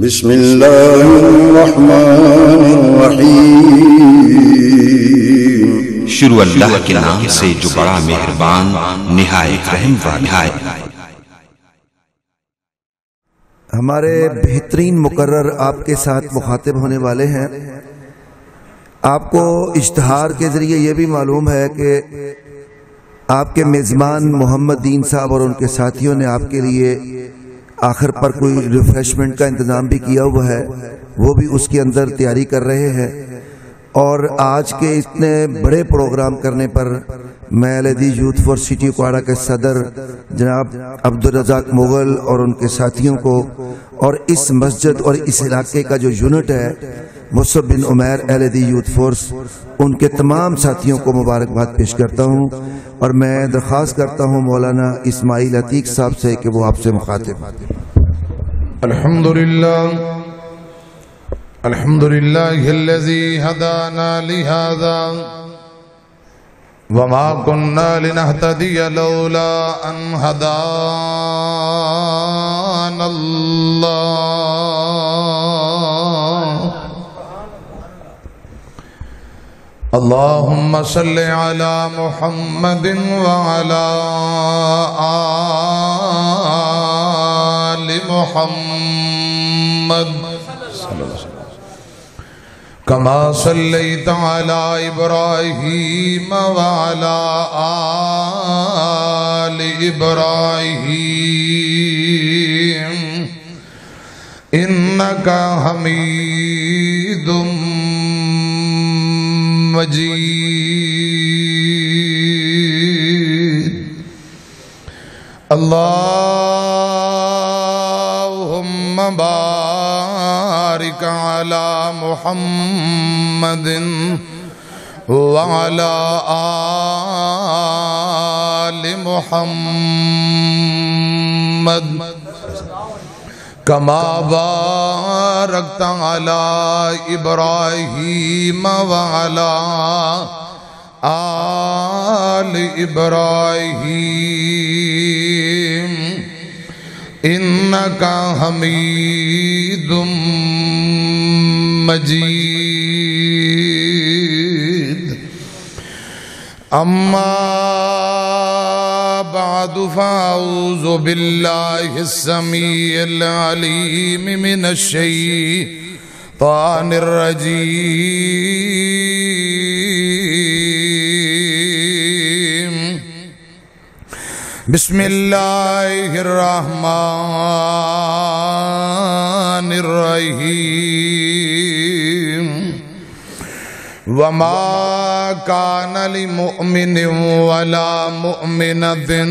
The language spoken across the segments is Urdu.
بسم اللہ الرحمن الرحیم۔ شروع اللہ کے نام سے جو بڑا مہربان نہایت رحم والا ہے۔ ہمارے بہترین مقرر آپ کے ساتھ مخاطب ہونے والے ہیں۔ آپ کو اشتہار کے ذریعے یہ بھی معلوم ہے کہ آپ کے میزبان محمد دین صاحب اور ان کے ساتھیوں نے آپ کے لیے آخر پر کوئی ریفریشمنٹ کا انتظام بھی کیا ہوا ہے، وہ بھی اس کے اندر تیاری کر رہے ہیں۔ اور آج کے اتنے بڑے پروگرام کرنے پر میں LAD یوتھ فور سٹی اکواڑہ کے صدر جناب عبدالرزاق مغل اور ان کے ساتھیوں کو اور اس مسجد اور اس علاقے کا جو یونٹ ہے مصعب بن عمیر LAD یوتھ فورس، ان کے تمام ساتھیوں کو مبارکباد پیش کرتا ہوں، اور میں درخواست کرتا ہوں مولانا اسماعیل عتیق صاحب سے کہ وہ آپ سے مخاطب۔ الحمدللہ الذی ہدانا لہذا وما كنا لنهتدي لولا ان هدانا الله اللهم صل على محمد وعلى آل محمد كما صليت على إبراهيم وعلى آل إبراهيم إنك حميد مجيد اللهم بارك على محمد وعلى آل محمد كما باركت على إبراهيم وعلى آل إبراهيم إنك حميد مجيد أما بعد فأعوذ بالله السميع العليم من الشيطان الرجيم بسم الله الرحمن الرحيم وما كان لمؤمن ولا مؤمنة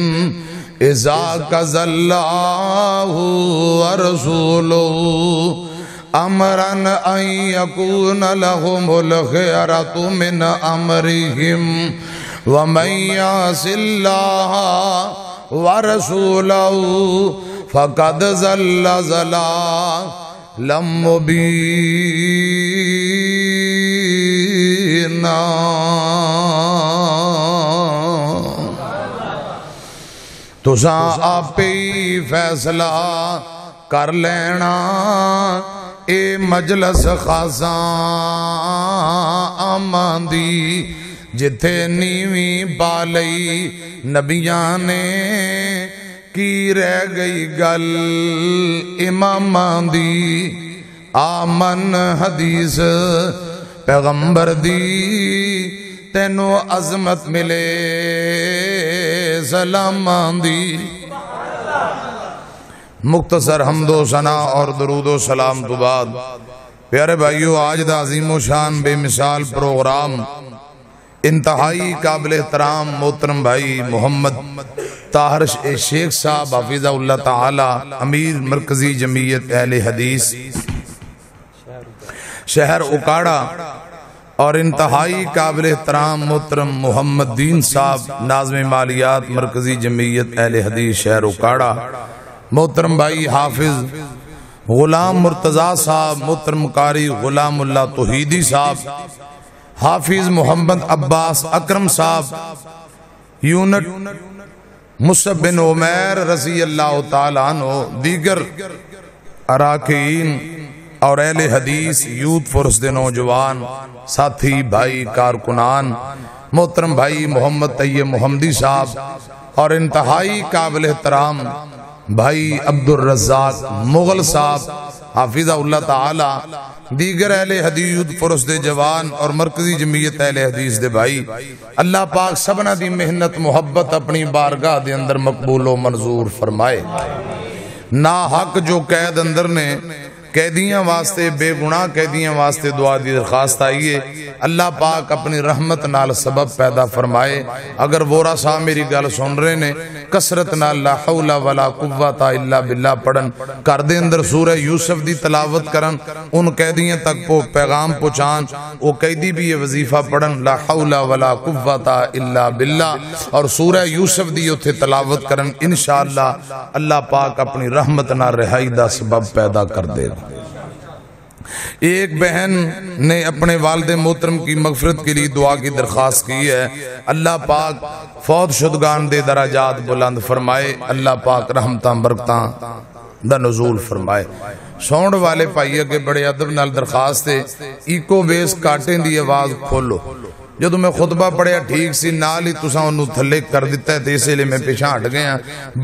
إذا قضى الله ورسوله أمرا أن يكون لهم الخيرة من أمرهم ومن يعص الله ورسوله فقد ضل ضلالا مبينا۔ تساں آپ ہی فیصلہ کر لینا، اے مجلس خاصاں آماندی جتھے نیویں بالئی نبیاں نے کی رہ گئی گل اماماں دی، آمن حدیث پیغمبر دی تینو عظمت ملے سلاماں دی۔ مختصر حمد و ثنا اور درود و سلام تو بعد پیارے بھائیو، آج دا عظیم و شان بے مثال پروگرام انتہائی قابل احترام محترم بھائی محمد طاہر شیخ صاحب حفظہ اللہ تعالی امیر مرکزی جمعیت اہل حدیث شہر اکاڑہ اور انتہائی قابل احترام محترم محمد دین صاحب ناظم مالیات مرکزی جمعیت اہل حدیث شہر اکاڑہ، محترم بھائی حافظ غلام مرتضی صاحب، محترم قاری غلام اللہ توحیدی صاحب، حافظ محمد عباس اکرم صاحب، یونٹ مصعب بن عمیر رضی اللہ تعالیٰ عنہ، دیگر اراکین اور اہل حدیث یوتھ فورس دے نوجوان ساتھی بھائی کارکنان، محترم بھائی محمد طیب محمدی صاحب اور انتہائی قابل احترام بھائی عبد الرزاق مغل صاحب حافظہ اللہ تعالی، دیگر اہل حدیث یوتھ فورس دے جوان اور مرکزی جمعیت اہل حدیث دے بھائی، اللہ پاک سبنا دی محنت محبت اپنی بارگاہ دے اندر مقبول و منظور فرمائے۔ نا حق جو قید اندر نے قیدیاں واسطے، بے گناہ قیدیاں واسطے دعا دی درخواست آئیے، اللہ پاک اپنی رحمت نال سبب پیدا فرمائے۔ اگر وورا صاحب میری گل سن رہے نے، کسرت نال لا حول ولا قوت الا باللہ پڑھن، کر دے اندر سورہ یوسف دی تلاوت کرن، ان قیدیاں تک کو پیغام پہنچان، وہ قیدی بھی یہ وظیفہ پڑھن لا حول ولا قوت الا باللہ، اور سورہ یوسف دی اتھے تلاوت کرن، انشاءاللہ اللہ پاک اپنی رحمت نال رہائی دا سبب پیدا کر دے گا۔ ایک بہن نے اپنے والد محترم کی مغفرت کے لیے دعا کی درخواست کی ہے، اللہ پاک فوت شدگان دے درجات بلند فرمائے، اللہ پاک رحمتاں برکتاں دا نزول فرمائے۔ سونڈ والے پائیے کے بڑے ادب نال درخواست ہے، ایکو بیس کاٹیں دی آواز کھولو۔ جدو میں خطبہ پڑھیا ٹھیک سی نال ہی تساں انہوں تھلے کر دیتا ہے، اس لیے میں پیچھے ہٹ گیا۔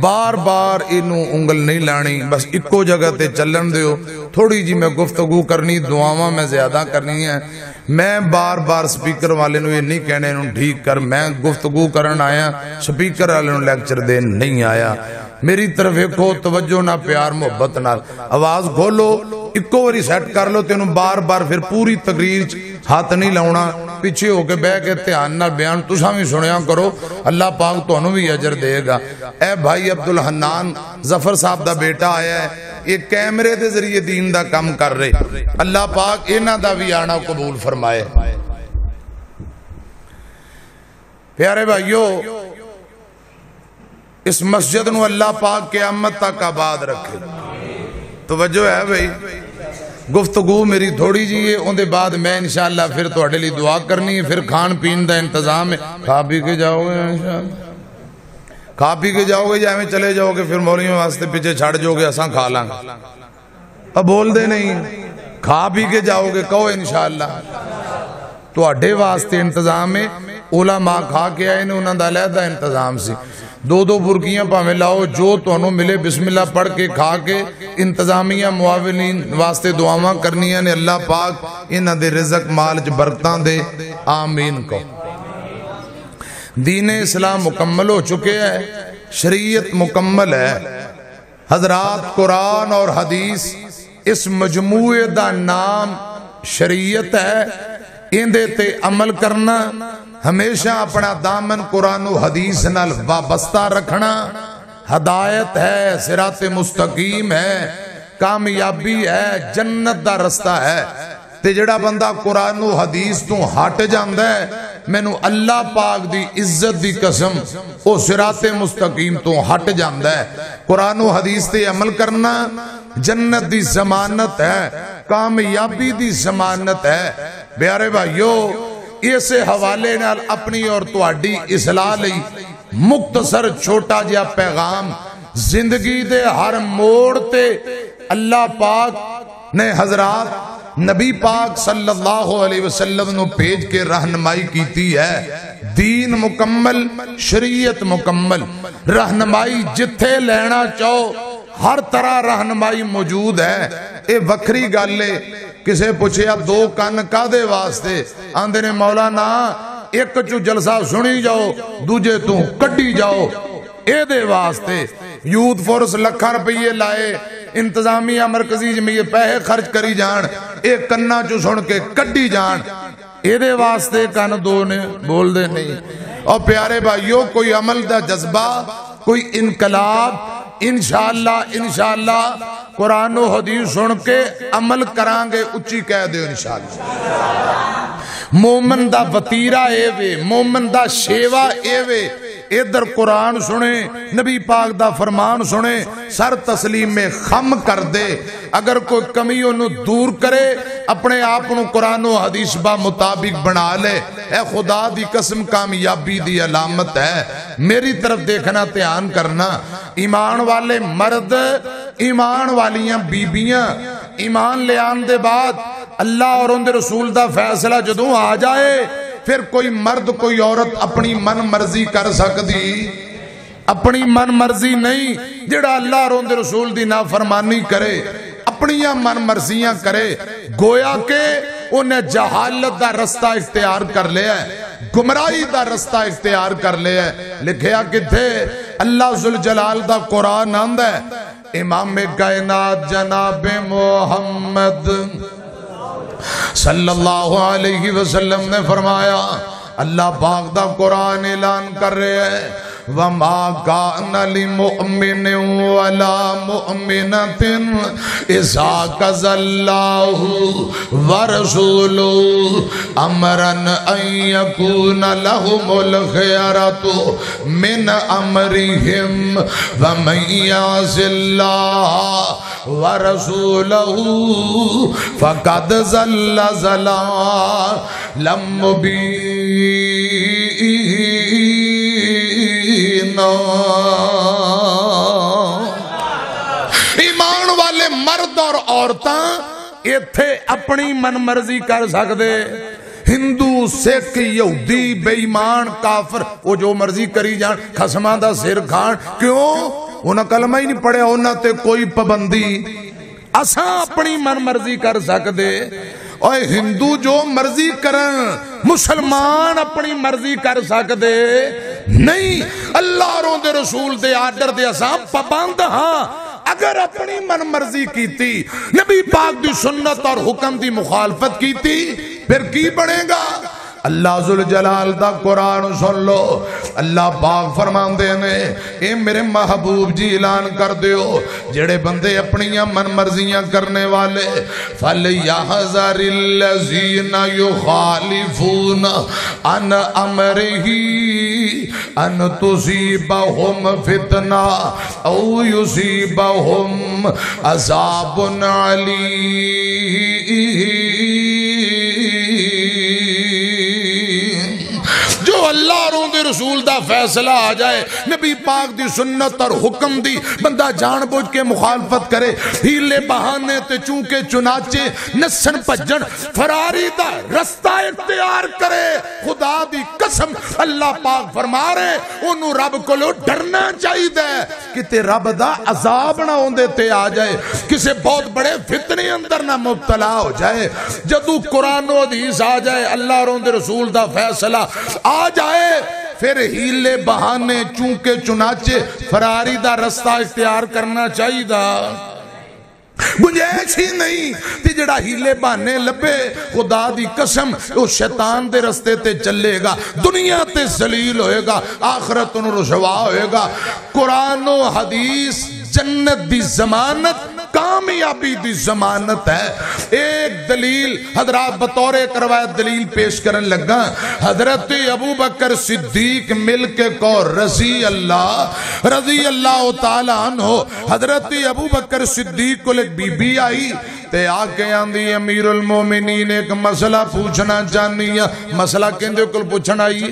بار بار انہوں انگل نہیں لانی، بس ایکو جگہ تے چلن دیو۔ تھوڑی جی میں گفتگو کرنی، دعاواں میں زیادہ کرنی ہے۔ میں بار بار سپیکر والے نو یہ نہیں کہنے انہوں ٹھیک کر، میں گفتگو کرن آیا، سپیکر والے نو لیکچر دین نہیں آیا۔ میری طرف ایکو توجہ نہ پیار محبت نہ، آواز کھولو، ایکو واری سیٹ کر لو، تینوں بار بار پھر پوری تقریر ہاتھ نہیں لاؤنا، پیچھے ہو کے بہ کے دھیان نال بیان تساں بھی سنیا کرو، اللہ پاک تانوں بھی اجر دے گا۔ اے بھائی عبد الحنان ظفر صاحب دا بیٹا آیا ہے، یہ کیمرے دے ذریعے دین دا کام کر رہے، اللہ پاک انہاں دا بھی آنا قبول فرمائے۔ پیارے بھائیو، اس مسجد نو اللہ پاک قیامت تک آباد رکھے۔ توجہ ہے بھائی، گفتگو میری تھوڑی جی ہے، ان دے بعد میں انشاءاللہ پھر تواڈے لیے دعا کرنی ہے، پھر کھان پین دا انتظام ہے، کھا پی کے جاؤ گے انشاءاللہ، کھا پی کے جاؤ گے یا میں چلے جاؤ گے، پھر مولیوں واسطے پیچھے چھڑ جاؤ گے، اساں کھا لیں گے۔ اب بول دے نہیں، کھا پی کے جاؤ گے، کہو انشاءاللہ تواڈے واسطے انتظام ہے۔ علماء کھا کے آئے نے، انہاں دا علیحدہ انتظام سی، دو دو برکیاں پاویں لاؤ، جو تانوں ملے بسم اللہ پڑھ کے کھا کے۔ انتظامیہ معاونین واسطے دعاواں کرنیاں نے، اللہ پاک انہاں دے رزق مال چ برکتاں دے، آمین کو۔ دین اسلام مکمل ہو چکے ہے، شریعت مکمل ہے حضرات۔ قرآن اور حدیث اس مجموعے دا نام شریعت ہے، اندے تے عمل کرنا، ہمیشہ اپنا دامن قرآن و حدیث نال وابستہ رکھنا، ہدایت ہے، صراط مستقیم ہے، کامیابی ہے، جنت دا رستہ ہے۔ تے جڑا بندہ قرآن و حدیث تو ہٹ جاندہ ہے، مینوں اللہ پاک دی عزت دی قسم او صراط مستقیم تو ہٹ جاندہ ہے۔ قرآن و حدیث تے عمل کرنا جنت دی ضمانت ہے، کامیابی دی ضمانت ہے۔ پیارے بھائیو، اس حوالے نال اپنی اور تواڈی اصلاح لئی مختصر چھوٹا جہا پیغام، زندگی دے ہر موڑ تے اللہ پاک نے حضرات نبی پاک صلی اللہ علیہ وسلم نو بھیج کے رہنمائی کیتی ہے۔ دین مکمل، شریعت مکمل، رہنمائی جتھے لینا چاہو ہر طرح رہنمائی موجود ہے۔ اے وکری گل ہے، کسے پوچھیا دو کان کا دے واسطے، آندے نے مولانا ایک چو جلسہ سنی جاؤ، دوجے تو کڈی جاؤ، اے دے واسطے۔ یوتھ فورس لکھاں روپیے لائے، انتظامیہ مرکزی جمعیت پیسے خرچ کری جان، ایک کنا چو سن کے کڈی جان، اے دے واسطے کان دو نے بول دے نہیں۔ اور پیارے بھائیو، کوئی عمل دا جذبہ، کوئی انقلاب، انشاءاللہ قرآن و حدیث سن کے عمل کرانگے، اچھی کہہ دے انشاءاللہ۔ مومن دا وطیرہ اے وے، مومن دا شیوہ اے وے، ادھر قرآن سنے، نبی پاک دا فرمان سنے، سر تسلیم میں خم کر دے، اگر کوئی کمی انہوں دور کرے، اپنے آپ انہوں قرآن و حدیث با مطابق بنا لے، اے خدا دی قسم کامیابی دی علامت ہے۔ میری طرف دیکھنا، دھیان کرنا، ایمان والے مرد ایمان والیاں بیبیاں ایمان لے آن دے بعد اللہ اور ان دے رسول دا فیصلہ جدوں آ جائے پھر کوئی مرد کوئی عورت اپنی من مرضی کر سکتی، اپنی من مرضی نہیں. جڑا اللہ اور ان دے رسول دی نافرمانی کرے اپنیاں من مرضیاں کرے گویا کہ انہیں جہالت دا رستہ اختیار کر لیا ہے، گمراہی دا رستہ اختیار کر لیا ہے. لکھیا کتھے اللہ ذوالجلال دا قرآن آندا ہے امام کائنات جناب محمد صلی اللہ علیہ وسلم نے فرمایا، اللہ پاک دا قرآن اعلان کر رہے ہیں وَمَا كَانَ لِمُؤْمِنٍ وَلَا مُؤْمِنَةٍ إِذَا قَضَى اللَّهُ وَرَسُولُهُ أَمْرًا أَن يَكُونَ لَهُمُ الْخِيَرَةُ مِنْ أَمْرِهِمْ وَمَن يَعْصِ اللَّهَ وَرَسُولَهُ فَقَدْ ضَلَّ ضَلَالًا مُبِينًا. ایمان والے مرد اور عورتاں ایتھے اپنی من مرضی کر سکتے، ہندو سکھ یہودی بے ایمان کافر وہ جو مرضی کری جان، خصماں دا سر کھان. کیوں؟ انہاں کلمہ ہی نہیں پڑھیا، انہاں تے کوئی پابندی. اساں اپنی من مرضی کر سکتے، اور ہندو جو مرضی کرن مسلمان اپنی مرضی کر سکتے نہیں. اللہ اور ان دے رسول دے آرڈر دے اساں پابند ہاں. اگر اپنی من مرضی کیتی، نبی پاک دی سنت اور حکم دی مخالفت کیتی، پھر کی بنے گا؟ اللہ ذوالجلال دا قرآن سن لو. اللہ پاک فرماندے نے اے میرے محبوب جی اعلان کر دیو جڑے بندے اپنیاں من مرضیاں کرنے والے فَلْيَحْذَرِ الَّذِينَ يُخَالِفُونَ عَنْ أَمْرِهِ أَن تُصِيبَهُمْ فِتْنَةٌ أَوْ يُصِيبَهُمْ عَذَابٌ عَلِيمٌ. جو اللہ اور ان دے رسول دا فیصلہ آ جائے، نبی پاک دی سنت اور حکم دی بندہ جان بوجھ کے مخالفت کرے، ہیلے بہانے تے چونکے چنانچے نسن پجن فراری دا رستہ اختیار کرے، خدا دی قسم اللہ پاک فرما رہے انہوں رب کو لو ڈرنا چاہیے دے کتے رب دا عذاب نہ ہوندے تے آ جائے، کسے بہت بڑے فتنے اندر نہ مبتلا ہو جائے. جدو قرآن و حدیث آ جائے، اللہ اور ان دے رسول دا فیصلہ آ جائے، پھر ہیلے بہانے چونکے چنانچے فراری دا رستہ اختیار کرنا چاہیے دا. گنجائش ہی نہیں تی جڑا ہیلے بہانے لبے خدا دی قسم وہ شیطان دے رستے تے چلے گا، دنیا تے ذلیل ہوئے گا، آخرت انہوں رسوا ہوئے گا. قرآن و حدیث جنت دی ضمانت، کامیابی دی ضمانت ہے. ایک دلیل حضرات بطور ایک روایت دلیل پیش کرن لگا. حضرت ابو بکر صدیق مل کے کو رضی اللہ تعالیٰ عنہ، حضرت ابو بکر صدیق کو ایک بی بی آئی تے آکے آندھی امیر المومنین ایک مسئلہ پوچھنا چاہنی ہے. مسئلہ کہندے کل پوچھنا آئی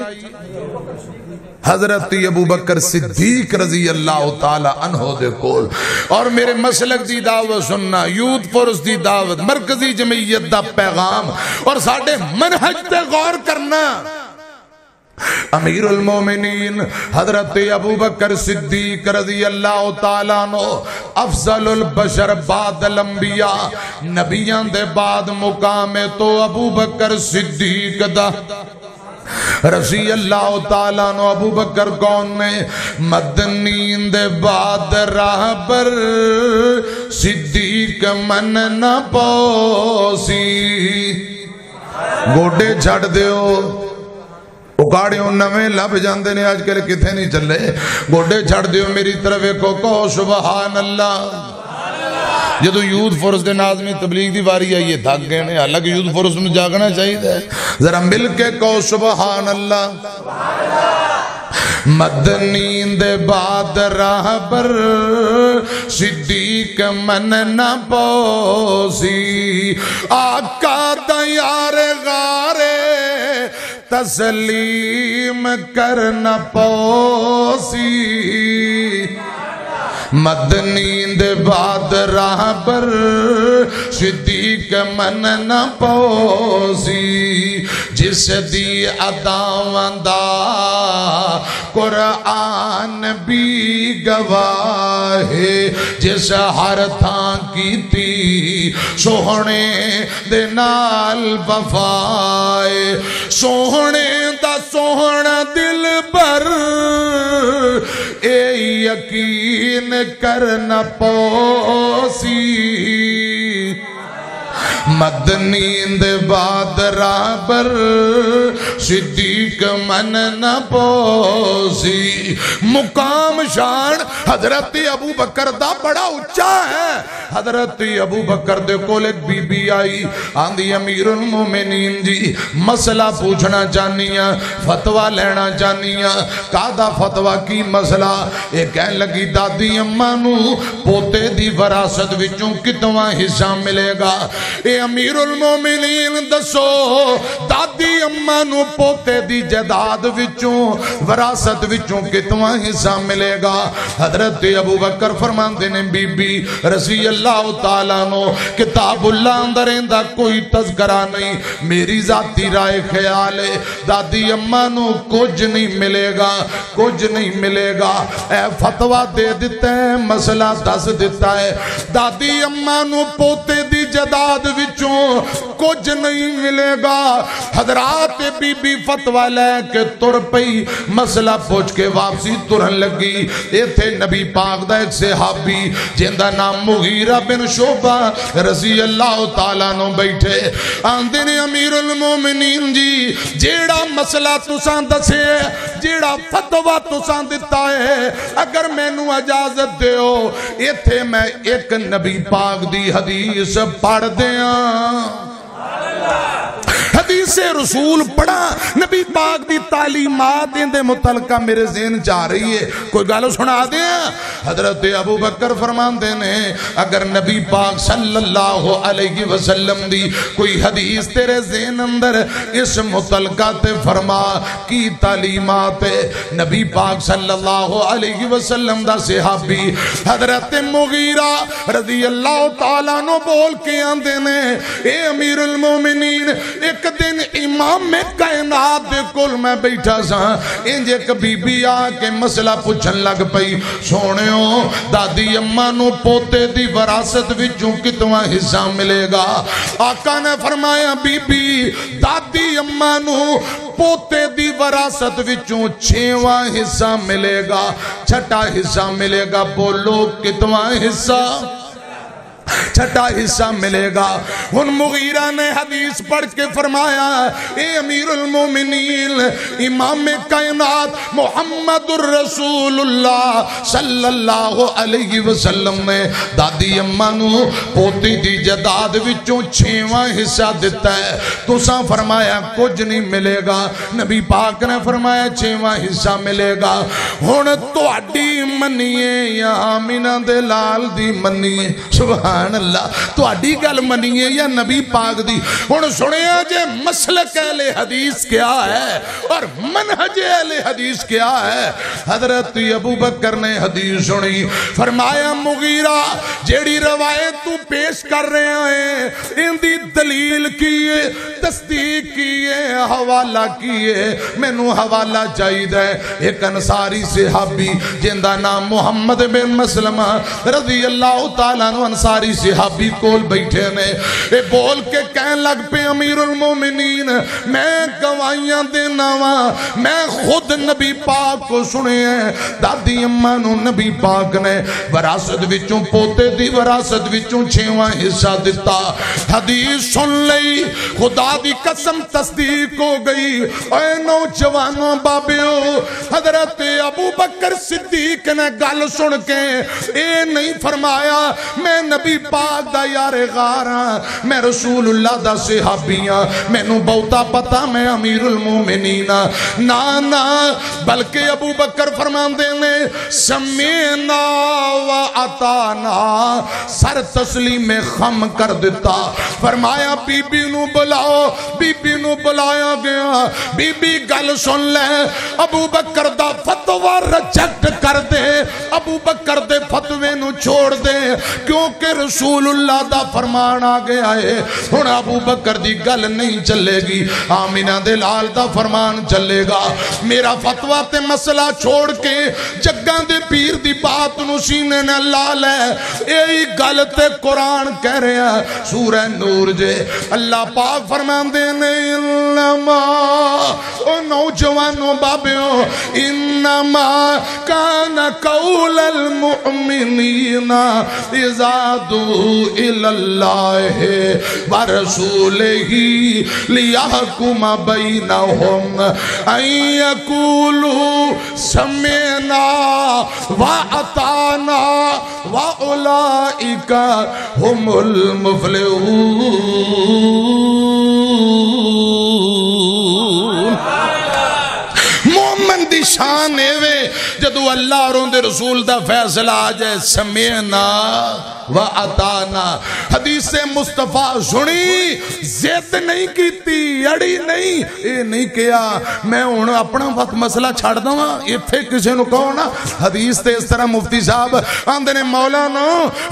حضرت ابو بکر صدیق رضی اللہ تعالی عنہ دے کول، اور میرے مسلک دی دعوت سننا، یوتھ فورس دی دعوت، مرکزی جمعیت دا پیغام اور ساڑھے منہج تے غور کرنا. امیر المومنین حضرت ابو بکر صدیق رضی اللہ تعالیٰ عنہ افضل البشر بعد الانبیاء، نبیان دے بعد مقام تو ابو بکر صدیق دا رضی اللہ تعالیٰ عنہ. ابو بکر کون نے؟ مدنین دے بعد راہ پر صدیق من نہ پوسی. گوڑے چھڑ دیو اکاڑیوں نویں لب جاندے نے آج کل کتھے نہیں چلے. گوڑے چھڑ دیو میری طرف کو کہو سبحان اللہ. جدو یوتھ فورس دے ناظمی تبلیغ دی واری ہے یہ تھک گئے نے، حالانکہ یوتھ فورس میں جاگنا چاہیے تھا. ذرا مل کے کہو سبحان اللہ. مدنین دے بعد راہ پر صدیق من نہ پوسی، آقا دیار غارے تسلیم کرنا پوسی. مدنی دے بعد راہ پر صدیق من نہ پوسی جس دی عداواں دا قرآن بھی گواہ جس ہر تھاں کی تی سوہنے دے نال وفائے سوہنے دا سوہنا دل پر اے یقین کرنا پوسی مدنی دے بعد رابر صدیق من نہ پوسی مقام شان حضرت ابو بکر دا بڑا اچھا ہے حضرت ابو بکر دے کول ایک بی بی آئی آندھی امیر المومنین جی مسئلہ پوچھنا چاہنیاں فتوہ لینا چاہنیاں کادا فتوہ کی مسئلہ ایک کہن لگی دادی اماں نو پوتے دی وراثت وچوں کتواں حصہ ملے گا اے امیر المومنین دسو دادی اماں نو پوتے دی جداد وچوں وراثت وچوں کتواں حصہ ملے گا حضرت ابو بکر فرماندے نے بی بی رضی اللہ تعالیٰ نو کتاب اللہ اندر اندہ کوئی تذکرہ نہیں میری ذاتی رائے خیال ہے دادی اماں نو کچھ نہیں ملے گا کچھ نہیں ملے گا اے فتوہ دے دیتا ہے مسئلہ دس دیتا ہے دادی اماں نو پوتے دی جداد وچوں کچھ نہیں ملے گا حضرات بی بی فتوہ لے کے تر پئی مسئلہ پوچھ کے واپسی ترن لگی یہ تھے نبی پاک دا ایک صحابی جن دا نام مغیرہ بن شعبہ رضی اللہ تعالیٰ نو بیٹھے آندے نے امیر المومنین جی جیڑا مسئلہ تسان دسے جیڑا فتوہ تسان دیتا ہے اگر میں نو اجازت دے ہو یہ تھے میں ایک نبی پاک دی حدیث پڑھ دیاں حدیث رسول پڑھا نبی پاک دی تعلیمات اندے متعلقہ میرے ذہن جا رہی ہے کوئی گالو سنا دیا حضرت ابو بکر فرمان دینے اگر نبی پاک صلی اللہ علیہ وسلم دی کوئی حدیث تیرے ذہن اندر اس متعلقہ تے فرما کی تعلیمات نبی پاک صلی اللہ علیہ وسلم دا صحابی حضرت مغیرہ رضی اللہ تعالیٰ نو بول کے آندے نے اے امیر المومنین ایک دن امام کائنات دے کل میں بیٹھا سا انجے کبھی بھی آ کے مسئلہ پوچھن لگ پئی سونیوں دادی اماں نو پوتے دی وراثت وچوں کتواں حصہ ملے گا آقا نے فرمایا بی بی دادی اماں نو پوتے دی وراثت وچوں 6واں حصہ ملے گا 6واں حصہ ملے گا بولو کتواں حصہ 6واں حصہ ملے گا ان مغیرہ نے حدیث پڑھ کے فرمایا اے امیر المومنین امام کائنات محمد الرسول اللہ صلی اللہ علیہ وسلم نے دادی اماں نو پوتی دی جداد وچوں 6واں حصہ دیتا ہے تو ساں فرمایا کچھ نہیں ملے گا نبی پاک نے فرمایا 6واں حصہ ملے گا ہن تہاڈی منیے یا آمینہ دے لال دی منیے سبحان اللہ تو اڈی گل منیے یا نبی پاک دی ہن سنیا جے مسلک اہل حدیث کیا ہے اور منہج اہل حدیث کیا ہے حضرت ابو بکر نے حدیث سنی فرمایا مغیرہ جیڑی روایت تو پیش کر رہے ہیں ان دی دلیل کیے تصدیق کیے حوالہ کیے میں نو حوالہ چاہید ہے ایک انصاری صحابی جن دا نام محمد بن مسلمہ رضی اللہ تعالیٰ نو انصاری صحابی کول بیٹھے نے اے بول کے کہن لگ پہ امیر المومنین میں گوائیاں دینا میں خود نبی پاک کو سنے ہیں دادی اماں نو نبی پاک نے وراثت وچوں پوتے دی وراثت وچوں 6واں حصہ دیتا حدیث سن لئی خدا دی قسم تصدیق ہو گئی اے نوجوانوں بابیو حضرت ابو بکر صدیق نے گل سن کے اے نہیں فرمایا میں نبی پاک دا یار غاراں میں رسول اللہ دا صحابیاں میں نو بہتا پتا میں امیر المومنین نا بلکہ ابو بکر فرمان دینے سمینا و عطانا سر تسلیم خم کر دیتا فرمایا بی بی نو بلاؤ بی بی نو بلایا گیا، بی بی گل سن لے، ابو بکر دا فتوہ رجیکٹ کر دے، ابو بکر دے فتوے نو چھوڑ دے، کیونکہ رسول اللہ دا فرمان آ گیا ہے، ہن ابو بکر دی گل نہیں چلے گی، آمینہ دے لال دا فرمان چلے گا۔ میرا فتوہ تے مسئلہ چھوڑ کے جگاں دے پیر دی بات نو سینے نے لا لے، اے گل تے قرآن کہہ رہے ہیں سورہ نور جے، اللہ پاک فرمان دینے انما، او نوجوانوں بابیوں، انما کان قول المؤمنین اذا دعوا الی اللہ ورسولہ لیحکم بینہم ان یقولوا سمعنا واطعنا واولئک هم المفلحون۔ مومن دی شان ہے جدو اللہ اور ان دے رسول دا فیصلہ آ جائے، سمعنا وَأَطَعْنَا۔ حدیث مصطفیٰ سنی، زد نہیں کیتی، اڑی نہیں، اے نہیں کیا میں ہوں اپنا وقت مسئلہ چھاڑ دوں، یہ پھر کسی نو کہو نا۔ حدیث تے اس طرح مفتی صاحب آندھنے مولانا،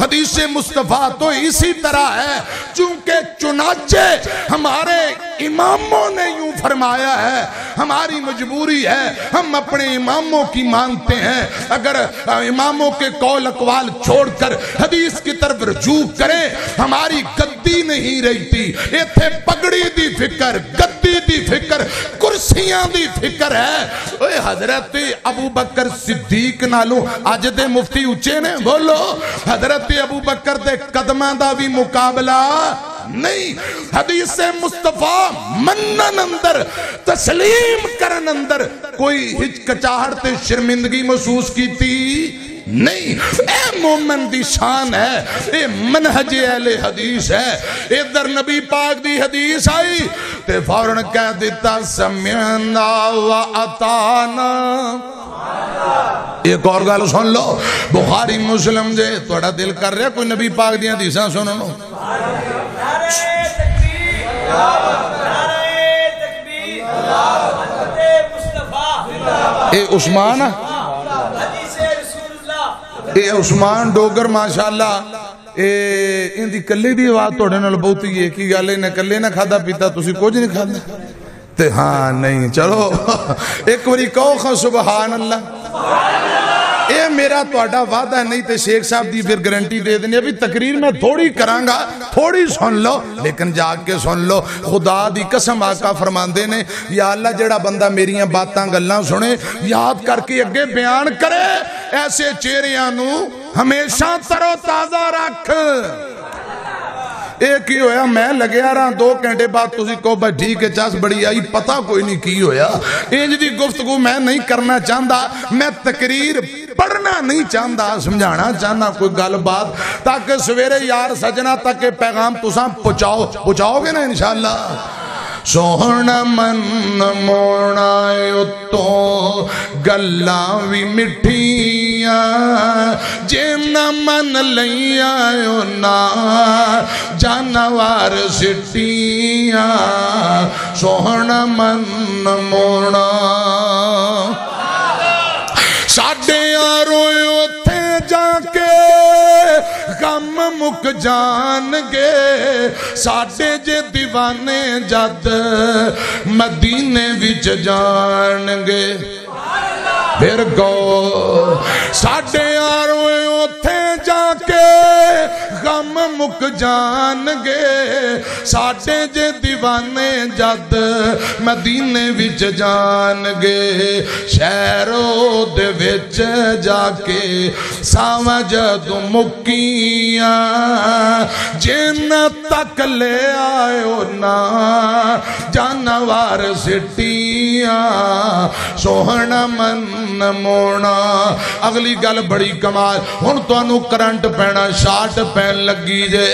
حدیث مصطفیٰ تو اسی طرح ہے، چونکہ چنانچہ ہمارے اماموں نے یوں فرمایا ہے، ہماری مجبوری ہے، ہم اپنے اماموں کی مانتے ہیں، اگر اماموں کے قول اقوال چھوڑ کر حدیث کی طرف رجوع کریں، ہماری گدی نہیں رہتی، یہ تھے پگڑی دی فکر، گدی دی فکر، کرسیاں دی فکر ہے۔ اے حضرت ابو بکر صدیق نالو آج دے مفتی اچھے نے بولو، حضرت ابو بکر دے قدمہ دا بھی مقابلہ نہیں۔ حدیث مصطفیٰ منن اندر، تسلیم کرن اندر کوئی ہچکچاہٹ تے شرمندگی محسوس کی تھی نہیں۔ اے مومن دی شان ہے، اے منہج اہل حدیث ہے۔ ادھر نبی پاک دی حدیث آئی تے فوراً کہہ دیتا سمعنا وَأَطَعْنَا۔ ایک اور گل سن لو، بخاری مسلم جے توڑا دل کر رہا کوئی نبی پاک دی حدیثاں سنو۔ اے عثمان اے عثمان ڈوگر ماشاءاللہ، ان دی کلے دی آواز توڑے نال بہت ہی ہے کی گالے نے کلے نہ کھادا پیتا تسی کچھ نہیں کھادا تے ہاں نہیں، چلو ایک وری کہو سبحان اللہ۔ اے میرا توڑا وعدہ نہیں تے شیخ صاحب دی پھر گارنٹی دے دیں، ابھی تقریر میں تھوڑی کرانگا، تھوڑی سن لو لیکن جاگ کے سن لو۔ خدا دی قسم آقا فرماندے نے، یا اللہ جڑا بندہ میریاں باتاں گلاں سنے یاد کر کے اگے بیان کرے، ایسے چہریاں نو ہمیشہ ترو تازہ رکھ۔ ایک ہی ہویا میں لگیا رہا 2 گھنٹے بعد تسی کو بھائی ٹھیک ہے چاس بڑی آئی، پتہ کوئی نہیں کی ہویا۔ انج دی گفتگو میں نہیں کرنا چاہتا، میں تقریر پڑھنا نہیں چاہتا، سمجھانا چاہنا کوئی گل بات تاکہ سویرے یار سجنا تک پیغام تساں پہنچاؤ گے نا انشاءاللہ۔ سوہنا من مونا اتو گلاں وی مٹھیاں، جینا من لیا نا جانوار سٹیاں، سوہنا من مونا۔ ساڑھے آروئے اتھے جا کے غم مک جان گے، ساڑھے جے دیوانے جد مدینے وچ جان گے۔ پھر گو ساڑھے آروئے اتھے جا کے غم مک جان گے، ساڑھے جے دیوانے جد مدینے وچ جان گے۔ شہروں دے وچ جا کے ساواں جدوں مکیاں، جن تک لے آئے نا جانوار سٹیاں، سوہنا من مونا۔ اگلی گل بڑی کمال، ہن تانوں کرنٹ پینا شارٹ پین لگی جے،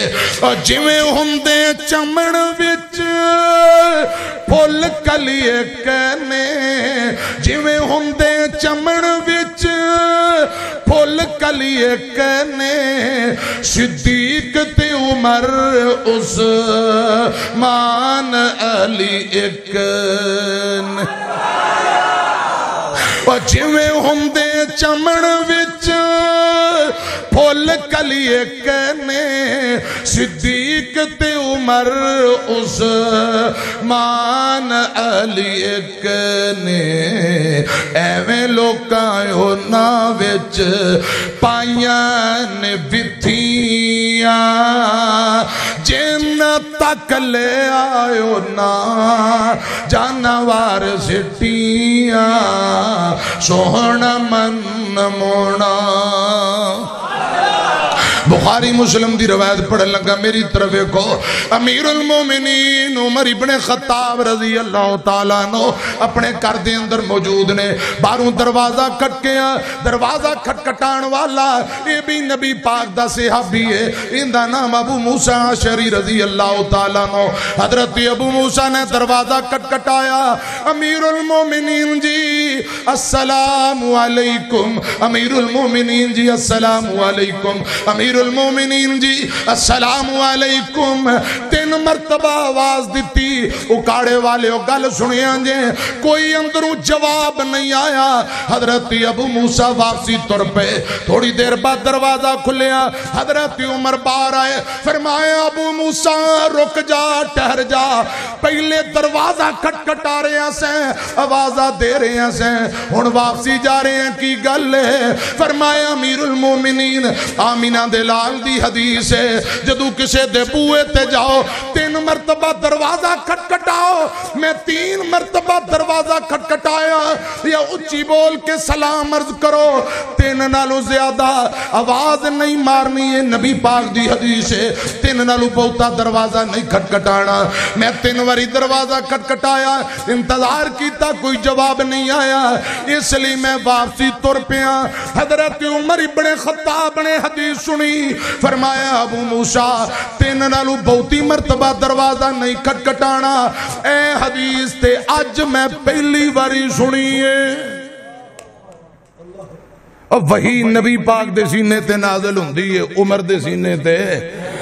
اور جویں ہوندے چمن وچ پھل کلیے کہنے، جویں ہوندے چمن وچ پھل پھول کلی ایک نے صدیق تے عمر عثمان علی ایک نے جویں ہوندے چمن وچ پھول کلی ایک نے صدیق تے عمر عثمان علی ایک نے ایویں لوکاں ہونا وچ پائیاں نے بتھیاں جن تک لے آئیو نا جانوار سٹیاں سوہنا من مونا بخاری مسلم دی روایت پڑھن لگا میری طرف کو امیر المومنین عمر ابن خطاب رضی اللہ تعالیٰ عنہ اپنے گھر دے اندر موجود نے باہروں دروازہ کھٹ گیا دروازہ کھٹکھٹان والا یہ بھی نبی پاک دا صحابی ہے ان دا نام ابو موسیٰ عشری رضی اللہ تعالیٰ عنہ حضرت ابو موسیٰ نے دروازہ کھٹکھٹایا امیر المومنین جی السلام علیکم امیر المومنین جی السلام علیکم امیر المومنین جی السلام علیکم 3 مرتبہ آواز دیتی اکاڑے والے گل سنیاں جے کوئی اندروں جواب نہیں آیا حضرت ابو موسیٰ واپسی طور پہ تھوڑی دیر بعد دروازہ کھلیا حضرت عمر باہر آئے فرمایا ابو موسیٰ رک جا ٹھہر جا پہلے دروازہ کھٹکھٹا رہے ہیں سے آوازہ دے رہے ہیں سے ہن واپسی جا رہے ہیں کی گل ہے فرمایا امیر المومنین آمینہ دے لال دی حدیث ہے جدو کسے دے بوئے تے جاؤ 3 مرتبہ دروازہ کھٹکھٹاؤ میں 3 مرتبہ دروازہ کھٹکھٹایا یا اچھی بول کے سلام عرض کرو 3 نالو زیادہ آواز نہیں مارنی ہے نبی پاک دی حدیث ہے 3 نالو بہتا دروازہ نہیں کھٹکھٹانا میں 3 واری دروازہ کھٹکھٹایا انتظار کیتا کوئی جواب نہیں آیا اس لیے میں واپسی تر پیا حضرت عمر ابن خطاب نے حدیث سنی فرمایا ابو موسیٰ 3 نالو بہتی مرتبہ دروازہ نہیں کھٹکھٹانا اے حدیث تے آج میں پہلی باری سنیے اب وہی نبی پاک دے سینے تے نازل ہوندی ہے عمر دے سینے تے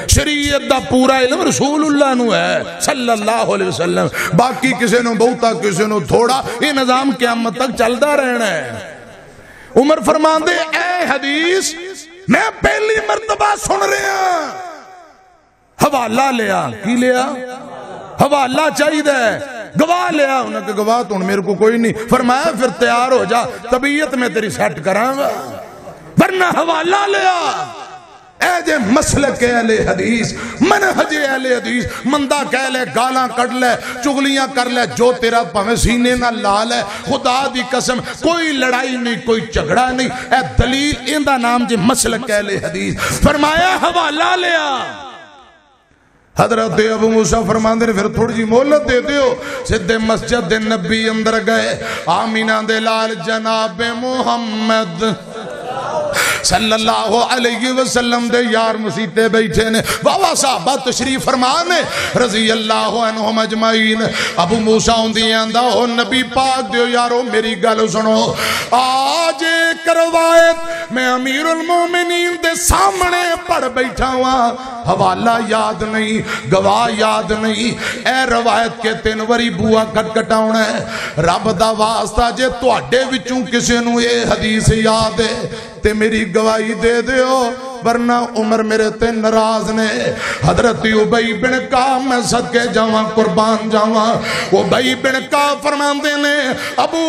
شریعت دا پورا علم رسول اللہ نو ہے صلی اللہ علیہ وسلم باقی کسے نو بہتا کسے نو تھوڑا یہ نظام قیامت تک چلتا رہنا ہے عمر فرمان دے اے حدیث میں پہلی مرتبہ سن رہے ہیں حوالہ لیا کی لیا حوالہ چاہیے دے گواہ لیا انہوں نے گواہ تو میرے کو کوئی نہیں فرمایا پھر تیار ہو جا طبیعت میں تیری سیٹ کران گا ورنہ حوالہ لیا اے جے مسلک اہل حدیث منہج اہل حدیث مندہ کہہ لے گالاں کڑ لے چگلیاں کر لے جو تیرا پہمیں سینے نہ لال ہے خدا دی قسم کوئی لڑائی نہیں کوئی جھگڑا نہیں اے دلیل اندہ نام جے مسلک اہل حدیث فرمایا حوالہ لیا حضرت ابو موسیٰ فرمان دے پھر تھوڑی جی مولت دے دیو سدھے مسجد نبی اندر گئے آمینہ دے لال جناب محمد صلی اللہ علیہ وسلم دے یار مسیطے بیٹھے نے واہ صحابہ تشریف فرمانے رضی اللہ عنہم اجمعین ابو موسیٰ ہوندی آندہ ہو نبی پاک دیو یارو میری گل سنو آج ایک روایت میں امیر المومنین دے سامنے پڑھ بیٹھا ہوا حوالہ یاد نہیں گواہ یاد نہیں اے روایت کے 3 وری بوا کٹکٹاؤنا ہے رب دا واسطہ جے تو اڈے وچوں کسے نو یہ حدیث یاد ہے تے میری گواہی دے دیو ورنہ عمر میرے تے نراز نے حضرت عبی بن کعب میں صدقے جاواں قربان جاواں عبی بن کعب فرمان دینے ابو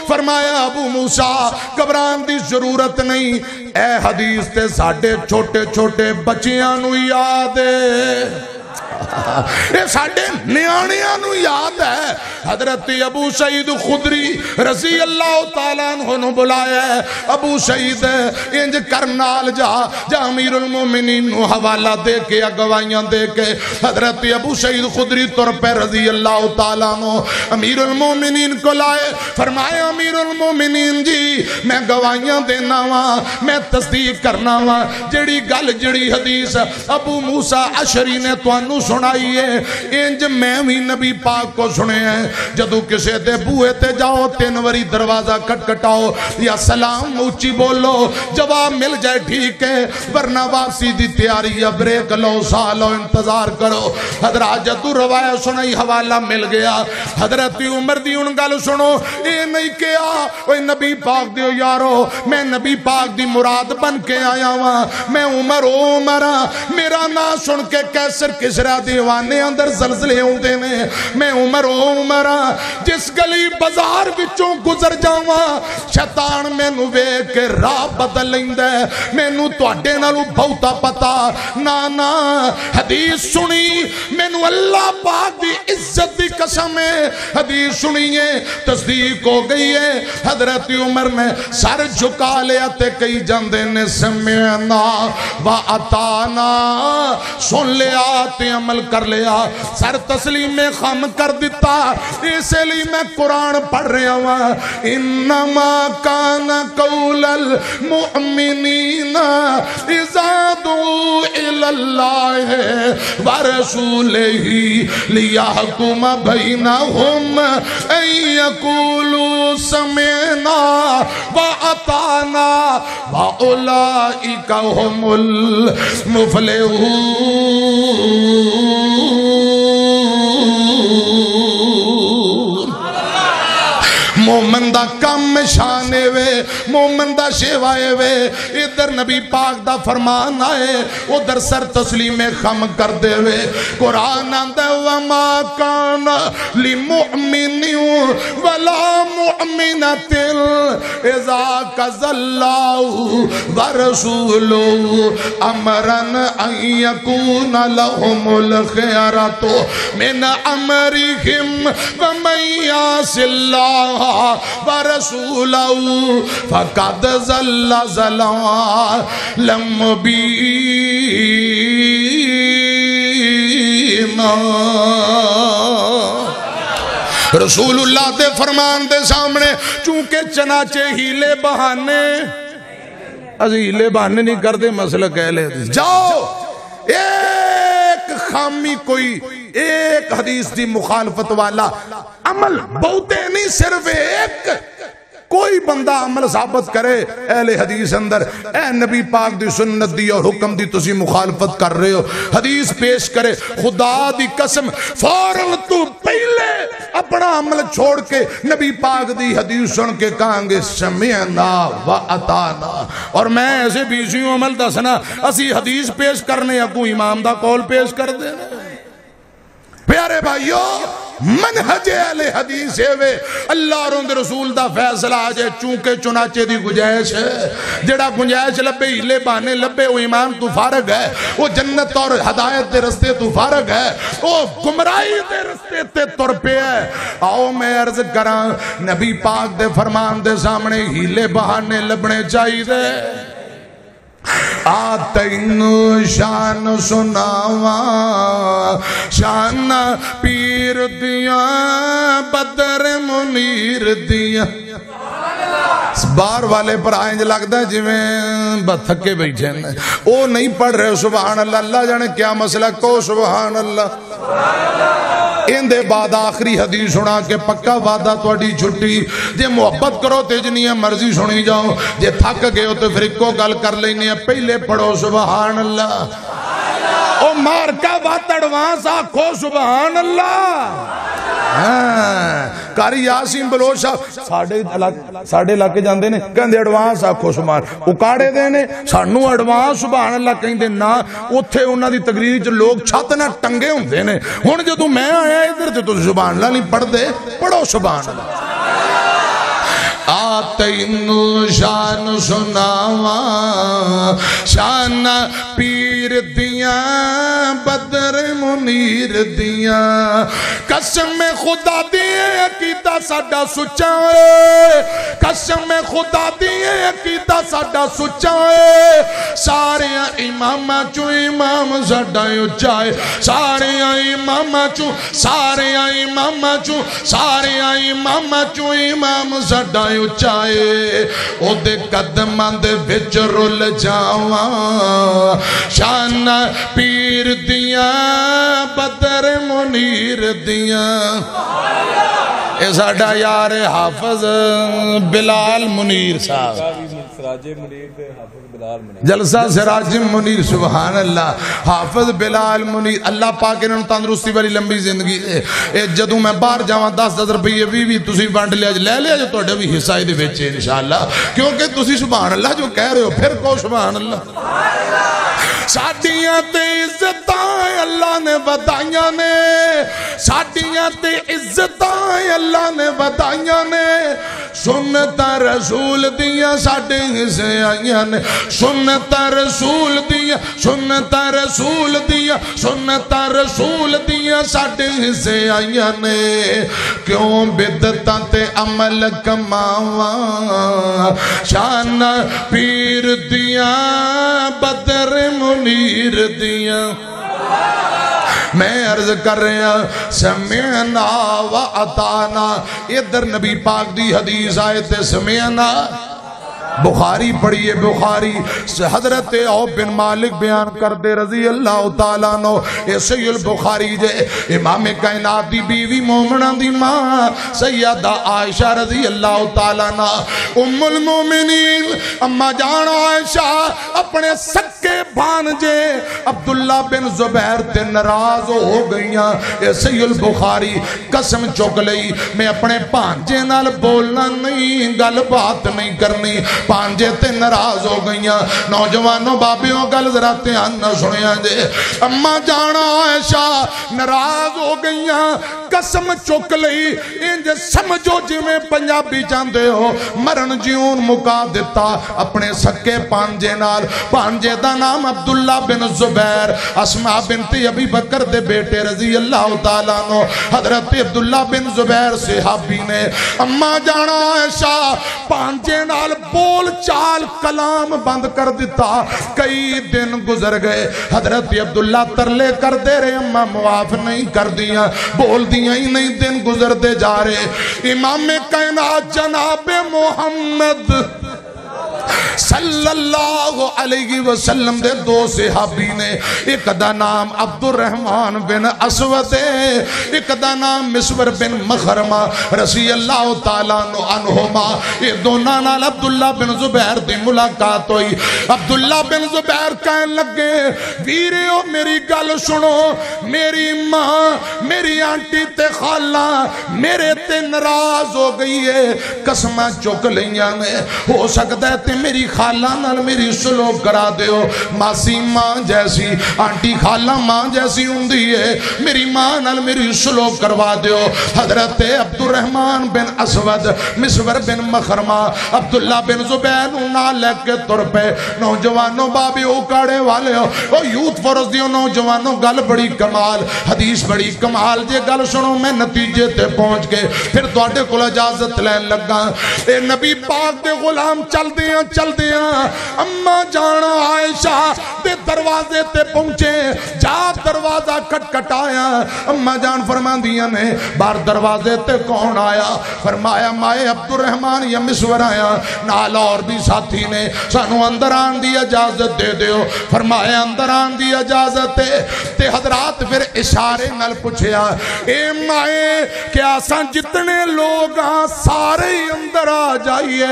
فرمایا ابو موسیٰ گھبران دی ضرورت نہیں اے حدیث تے ساڑھے چھوٹے چھوٹے بچیاں نو یاد ہے یہ ساڑھے نیانیاں نو یاد ہے حضرت ابو سعید خدری رضی اللہ تعالیٰ عنہ بلایا ہے ابو سعید انج کرنال جا امیر المومنین نو حوالہ دے کے گواہیاں دے کے حضرت ابو سعید خدری طور پہ رضی اللہ تعالیٰ عنہ امیر المومنین کو لائے فرمایا امیر المومنین جی میں گواہیاں دینا ہوا میں تصدیق کرنا ہوا جڑی گل جڑی حدیث ابو موسیٰ عشری نے تو انو سنائی ہے انج میں بھی نبی پاک کو سنے ہیں جدو کسے دے بوئے تے جاؤ 3 واری دروازہ کٹکھٹاؤ یا سلام اونچی بولو جواب مل جائے ٹھیک ہے ورنہ واپسی دی تیاری یا بریک لو سالو انتظار کرو حضرات جدو روایت سنائی حوالہ مل گیا حضرت عمر دی ان گل سنو اے نہیں کیا اوہ نبی پاک دیو یارو میں نبی پاک دی مراد بن کے آیا ہوا میں عمر میرا نا سن کے کیسر کسرا دیوانے اندر زلزلے ہوں دینے میں عمر جس گلی بازار بچوں گزر جاؤں شیطان میں نو وے کے راہ بدل لیندے میں نو تو اڈے نالو بہتا پتا نا حدیث سنی میں نو اللہ پاک دی عزت دی قسم ہے حدیث سنیے تصدیق ہو گئی ہے حضرت عمر نے سر جھکا لیا تے کئی جاندے نے سمعنا وَأَطَعْنَا سن لیا تے عمل کر لیا سر تسلیم میں خم کر دیتا اسے لئے میں قرآن پڑھ رہا ہوا انما کان قول المؤمنین اذا دعوا الی اللہ ورسولہ لیحکم بینہم ان یقولوا سمعنا وَأَطَعْنَا وَأُولَئِکَ هم المفلحون مومن دا کم شانے وے مومن دا شیوائے وے ادھر نبی پاک دا فرمان آئے ادھر سر تسلیم خم کر دے وے قرآن آندہ وما کان لمؤمن ولا مؤمنت اذا قضى الله ورسوله امرا ان يكون لهم الخيرة من امرهم ومن يعص الله ورسوله فقد ضل ضلالا مبینا رسول اللہ دے فرمان دے سامنے چونکہ چنانچہ ہیلے بہانے ہیلے بہانے نہیں کر دے مسئلہ کہہ لے جاؤ ایک خامی کوئی ایک حدیث دی مخالفت والا عمل بہتے نہیں صرف ایک کوئی بندہ عمل ثابت کرے اہل حدیث اندر اے نبی پاک دی سنت دی اور حکم دی تسی مخالفت کر رہے ہو حدیث پیش کرے خدا دی قسم فوراً تو پہلے اپنا عمل چھوڑ کے نبی پاک دی حدیث سن کے کہاں گے سمعنا وَأَطَعْنَا اور میں ایسے بیسیوں عمل دسنا اسی حدیث پیش کرنے یا کوئی امام دا قول پیش کر دے پیارے بھائیو منہج اہل حدیث ہے وے اللہ اور ان رسول دا فیصلہ آجے چونکہ چنانچہ دی گنجائش ہے جڑا گنجائش لبے ہیلے بانے لبے وہ ایمان تو فارغ ہے وہ جنت اور ہدایت دے رستے تو فارغ ہے وہ گمراہی دے رستے تے تر پہ ہے آؤ میں عرض کراں نبی پاک دے فرمان دے سامنے ہیلے بہانے لبنے چاہیے دے آتینو شان سناوا شان پیر دیا بدر منیر دیا بار والے پر آئیں جو لگتا ہے جی میں بتھکے بیٹھے ہیں وہ نہیں پڑھ رہے سبحان اللہ اللہ جانے کیا مسئلہ کو سبحان اللہ ان دے بعد آخری حدیث سنا کے پکا وعدہ توڑی چھٹی جے محبت کرو تے جنی ہے مرضی سنی جاؤ جے تھک گئے ہو تو پھر ایک کو گل کر لینی ہے پہلے پڑھو سبحان اللہ او مار کا بات اڈوانس آکھو سبحان اللہ کاری یاسین بلوشا ساڑھے علاقے جاندے نے کہندے اڈوانس آکھو سبحان اکاڑے دینے سانو اڈوانس سبحان اللہ کہندے نا اتھے انہاں دی تقریر جو لوگ چھت نہ ٹنگے ہوں دینے ہون جو تو میں آیا ادھر تو سبحان اللہ نہیں پڑھ دے پڑھو سبحان اللہ آتینو شان سناوا شان پیر دیا بدر منیر دیا قسم خدا دیے عقیدہ ساڈا سچا ہے قسم خدا دی عقیدہ ساڈا سچا ہے سارے امام چو امام ساڈا اچا ہے سارے امام چو امام ساڈا اچا ہے او دے قدماں دے وچ رول جاواں شان پیر دیاں بدر منیر دیاں اے ساڈا یار حافظ بلال منیر صاحب جلسہ سراج منیر سبحان اللہ حافظ بلال منیر اللہ پاک انہوں تندرستی والی لمبی زندگی اے جدوں میں باہر جاواں 10 روپیے بھی تسی ونڈ لیا لے لیا جو تہاڈے بھی حصہ دے وچ انشاءاللہ کیونکہ تسی سبحان اللہ جو کہہ رہے ہو پھر کو سبحان اللہ ساڈیاں تے عزتاں اللہ نے ودائیاں نے ساڈیاں تے عزتاں اللہ نے ودائیاں نے سنتا رسول دیاں ساڈے سے آئیاں نے سنتا رسول دیاں ساڈے سے آئیاں نے کیوں بدتاں تے عمل کماواں شان پیر دیاں بدر منیر دیاں میں عرض کر رہا سمعنا و اطاعنا ادھر نبی پاک دی حدیث آئے تے سمعنا بخاری پڑھیے بخاری حضرت عوف بن مالک بیان کر دے رضی اللہ تعالیٰ نو اے سی البخاری جے امام کائنات دی بیوی مومنہ دی ماں سیدہ عائشہ رضی اللہ تعالیٰ نا ام المومنین اما جان عائشہ اپنے سکے بھانجے عبداللہ بن زبیر تے ناراض ہو گئیاں اے سی البخاری قسم چک لئی میں اپنے بھانجے نال بولنا نہیں گل بات نہیں کرنی پانجے تے ناراض ہو گئیاں نوجوانوں بابیوں گل ذرا دھیان نہ سنیا جے اما جانا عائشہ ناراض ہو گئیاں قسم چک لئی انج سمجھو جی میں پنجابی جاندے ہو مرن جیون مکا دیتا اپنے سکے پانجے نال پانجے دا نام عبداللہ بن زبیر اسماء بنت ابی بکر دے بیٹے رضی اللہ تعالیٰ نو حضرت عبداللہ بن زبیر صحابی نے اما جانا عائشہ پانجے نال بول چال کلام بند کر دیتا کئی دن گزر گئے حضرت عبداللہ ترلے کر دے رہے اممہ معاف نہیں کر دیا بول دیا ہی نہیں دن گزر دے جا رہے امام کائنات جناب محمد صلی اللہ علیہ وسلم دے دو صحابی نے ایک دا نام عبد الرحمن بن اسود ایک دا نام مسور بن مخرمہ رضی اللہ تعالیٰ عنہما یہ دونوں نال عبداللہ بن زبیر دی ملاقات ہوئی عبداللہ بن زبیر کہنے لگے ویریو میری گل سنو میری ماں میری آنٹی تے خالہ میرے تے ناراض ہو گئی ہے قسمہ چک لیاں نے ہو سکتا ہے تے میری خالہ نال میری سلوک کرا دیو ماسی ماں جیسی آنٹی خالہ ماں جیسی ہوندی ہے میری ماں نال میری سلوک کروا دیو حضرت عبد الرحمن بن اسود مسور بن مخرمہ عبداللہ بن زبیر نال لے کے تر پہ نوجوانوں بابی اوکاڑے والے ہو یوت فرس دیو نوجوانوں گل بڑی کمال حدیث بڑی کمال جے گل سنو میں نتیجے تے پہنچ کے پھر دوڑے کل اجازت لین لگا اے نبی پاک دے غلام چل دیاں اما جانا عائشہ دے دروازے تے پہنچے جا دروازہ کٹایا اما جان فرما دیا نے بار دروازے تے کون آیا فرمایا مائے عبد الرحمن یا مسور آیا نال اور بھی ساتھی نے سانو اندر آن دی اجازت دے دیو فرمایا اندر آن دی اجازت تے حضرات پھر اشارے نل پوچھیا اے مائے کیا سان جتنے لوگ سارے اندر آ جائیے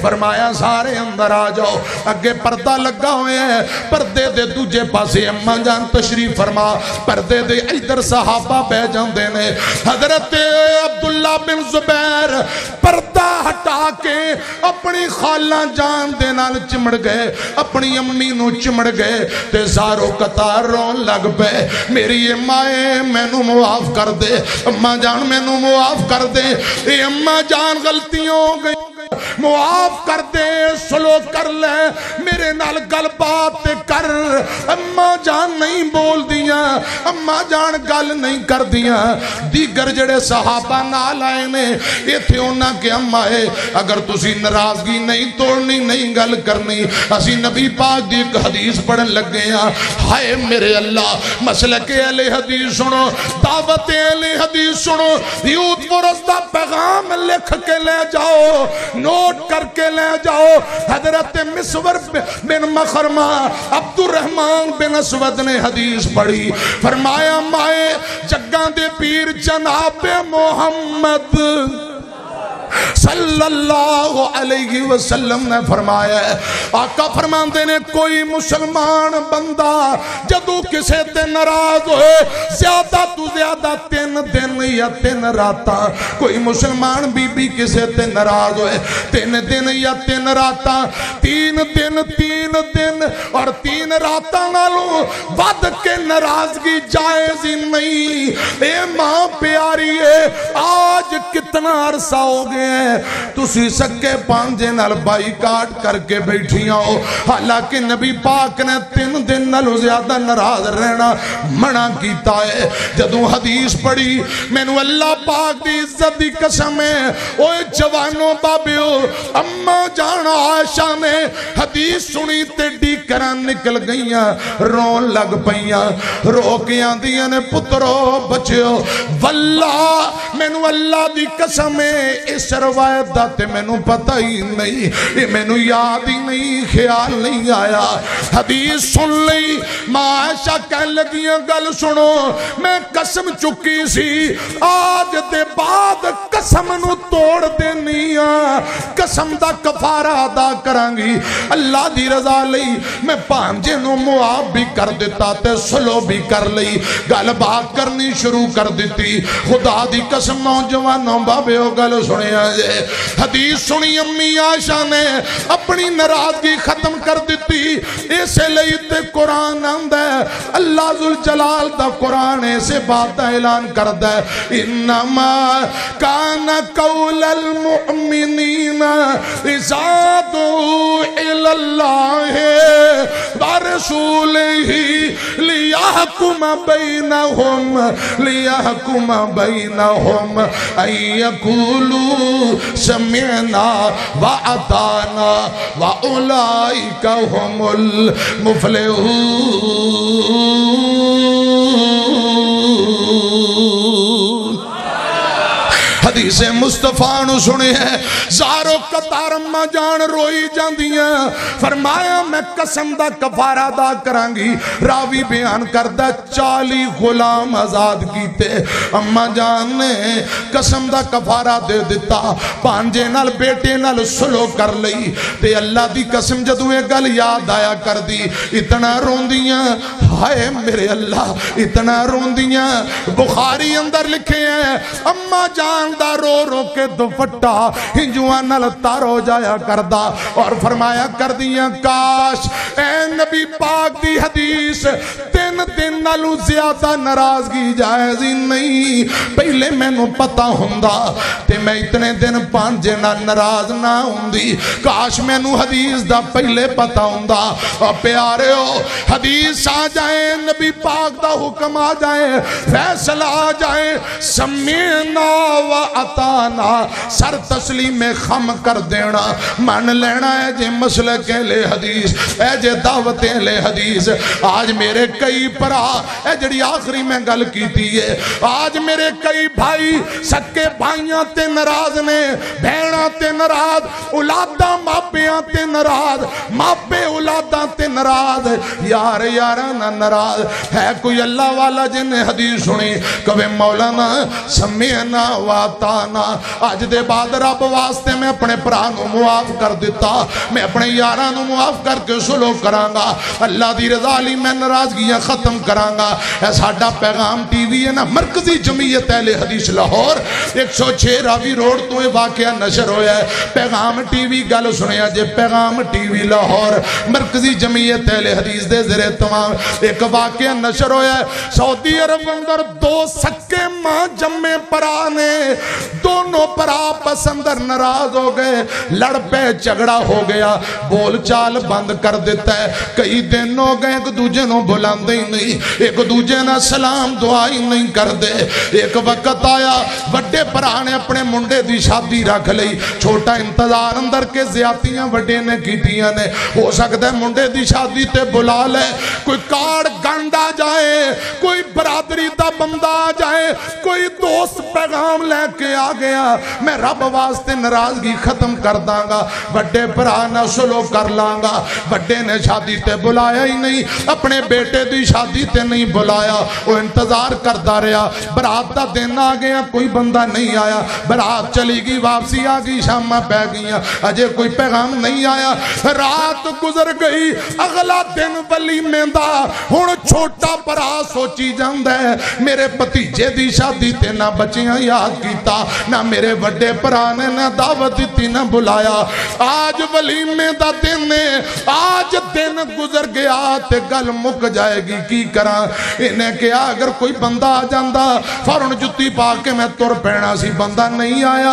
فرمایا سارے اندر آ جاؤ اگے پردہ لگا ہوئے ہیں پردے دے دوجے پاسے اما جان تشریف فرما پردے دے ادھر صحابہ بے جاندے نے حضرت عبداللہ بن زبیر پردہ ہٹا کے اپنی خالہ جان دے نال چمڑ گئے اپنی امی نو چمڑ گئے تے زارو قطار رون لگ پے میری امائے میں نو معاف کر دے اما جان میں نو معاف کر دے اے اما جان غلطیوں ہو گئی معاف کر دے سلو کر لے میرے نال گل بات کر اما جان نہیں بول دیاں اما جان گل نہیں کر دیاں دیگر جڑے صحابہ نال آئے نے یہ تھے انہاں کہ اما ہے اگر تسی ناراضگی نہیں توڑنی نہیں گل کرنی اسی نبی پاک دی ایک حدیث پڑھن لگ گئے ہیں ہائے میرے اللہ مسلک اہل حدیث سنو دعوت اہل حدیث سنو یوت ورس دا پیغام لکھ کے لے جاؤ نوٹ کر کے لے جاؤ حضرت مسور بن مخرمہ عبد الرحمن بن اسود نے حدیث پڑھی فرمایا مائے جگاں دے پیر جناب محمد صلی اللہ علیہ وسلم نے فرمایا ہے آقا فرماندے نے کوئی مسلمان بندہ جدو کسے تے ناراض ہوئے زیادہ تو زیادہ 3 دن یا 3 راتاں کوئی مسلمان بی بی کسے تے ناراض ہوئے 3 دن یا 3 راتاں 3 دن اور 3 راتاں نالوں ود کے ناراضگی جائز ہی نہیں اے ماں پیاری ہے آج کتنا عرصہ ہو گئے تسی سکے پانجے نال بائی کاٹ کر کے بیٹھیاں ہو حالانکہ نبی پاک نے 3 دن نالو زیادہ ناراض رہنا منع کیتا ہے جدوں حدیث پڑھی مینوں اللہ پاک دی عزت دی قسم ہے اوے جوانوں بابیو اما جان عائشہ نے حدیث سنی تے ڈیکران نکل گئیاں رون لگ پئیاں رو کے آندیاں نے پترو بچیو واللہ مینوں اللہ دی قسم ہے اس روایت دا تے مینوں پتہ ہی نہیں یہ مینوں یاد ہی نہیں خیال نہیں آیا حدیث سن لی ماں عائشہ کہن لگیاں گل سنو میں قسم چکی سی آج دے بعد قسم نو توڑ دینی قسم دا کفارہ ادا کرانگی اللہ دی رضا لئی میں پانجے نو معاف بھی کر دیتا تے سلو بھی کر لئی گل بات کرنی شروع کر دیتی خدا دی قسم نوجوانوں بابے ہو گل سنے آجے حدیث سنی امی عائشہ نے اپنی ناراضگی ختم کر دیتی اسے لئی تے قرآن آندہ ہے اللہ ذوالجلال دا قرآن ایسے بات اعلان کر دے انما کان قول المؤمنین اذا دعوا الی اللہ ورسولہ لیحکم بینہم ان یقولوا سمعنا وأطعنا وأولئک هم المفلحون حدیث مصطفیٰ نو سنے ہیں زارو قطار اما جان روئی جاندیاں فرمایا میں قسم دا کفارہ دا کرانگی راوی بیان کردہ 40 غلام آزاد کیتے اما جان نے قسم دا کفارہ دے دیتا پانجے نال بیٹے نال سلو کر لئی تے اللہ دی قسم جدو ایک گل یاد آیا کر دی اتنا روندیاں ہائے میرے اللہ اتنا روندیاں بخاری اندر لکھے ہیں اما جان دا رو رو کے دوپٹا ہنجوان نال تار ہو جایا کردہ اور فرمایا کر دیا کاش اے نبی پاک دی حدیث 3 دن نالو زیادہ ناراضگی جائز ہی نہیں پہلے میں نو پتا ہوندہ تے میں اتنے دن پانجے نہ ناراض نہ ہوندی کاش میں نو حدیث دا پہلے پتا ہوندہ اور پیارے ہو حدیث آ جائے نبی پاک دا حکم آ جائے فیصلہ آ جائے سمعنا و عطانا سر تسلیم خم کر دینا مان لینا ہے جے مسلک اہل حدیث اے جے دعوت اہل حدیث آج میرے کئی پرا اے جڑی آخری میں گل کیتی ہے آج میرے کئی بھائی سکے بھائیاں تے ناراض نے بھیڑاں تے ناراض اولاداں ماپیاں تے ناراض ماپے اولاداں تے ناراض یار یاراں ناراض ہے کوئی اللہ والا جن نے حدیث سنی کبھی مولانا سمعنا واتانا آج دے بعد رب واسطے میں اپنے پرانوں معاف کر دیتا میں اپنے یارانوں معاف کر کے سلو کرانگا اللہ دی رضا لی میں ناراضگیاں ختم کرانگا اے ساڈا پیغام ٹی وی ہے نا مرکزی جمعیت اہل حدیث لاہور 106 راوی روڈ تو یہ واقعہ نشر ہویا ہے پیغام ٹی وی گل سنیا جے پیغام ٹی وی لاہور مرکزی جمعیت اہل حدیث دے زیر تمام ایک واقعہ نشر ہویا ہے سعودی عرب اندر 2 سکے ماں جمع پرانے دونوں پر آپس اندر ناراض ہو گئے، لڑ پہ جھگڑا ہو گیا، بول چال بند کر دیتا ہے۔ کئی دن ہو گئے ایک دوجے نو بلاندے ہی نہیں، ایک دوجے نہ سلام دعائی نہیں کر دے۔ ایک وقت آیا بڑے پرا نے اپنے منڈے دی شادی رکھ لئی، چھوٹا انتظار اندر کے زیادتیاں بڑے نے کیتیاں نے، ہو سکتا ہے منڈے دی شادی تے بلا لے، کوئی کارڈ گانڈا جائے، کوئی برادری دا بندہ آ جائے، کوئی دوست پیغام لے کے آ گیا، میں رب واسطے ناراضگی ختم کر داں گا، بڑے پرا نہ سلو کر لاں گا۔ بڑے نے شادی تے بلایا ہی نہیں، اپنے بیٹے دی شادی تے نہیں بلایا، وہ انتظار کرتا رہا۔ برات دا دن آ گیا، کوئی بندہ نہیں آیا، برات چلی گئی، واپسی آ گئی، شامہ پہ گئیاں، اجے کوئی پیغام نہیں آیا۔ رات گزر گئی، اگلا دن ولیمے دا، ہن چھوٹا پرا سوچی جاندا ہے میرے بھتیجے دی شادی تے نہ بچیاں یاد کیتا، نہ میرے بڑے پرا نے نہ دعوت دیتی نہ بلایا۔ آج ولیمے دا دن ہے، آج دن گزر گیا تے گل مک جائے گی، کی کراں؟ انہیں کہا اگر کوئی بندہ آ جاندہ فوراً جتی پا کے میں تر پینا سی، بندہ نہیں آیا۔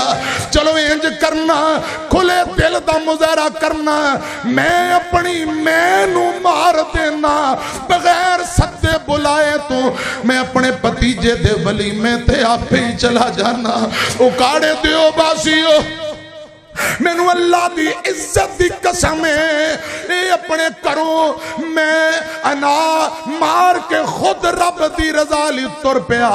چلو انج کرنا، کھلے دل دا مظاہرہ کرنا، میں اپنی میں نو مار دینا، بغیر سدے بلائے تو میں اپنے بھتیجے دے ولیمے تے آپ ہی چلا جانا۔ اکاڑے دیو باسیو، میں نو اللہ دی عزت دی قسم ہے، اے اپنے کروں میں انا مار کے خود رب دی رضا لی تر پیا۔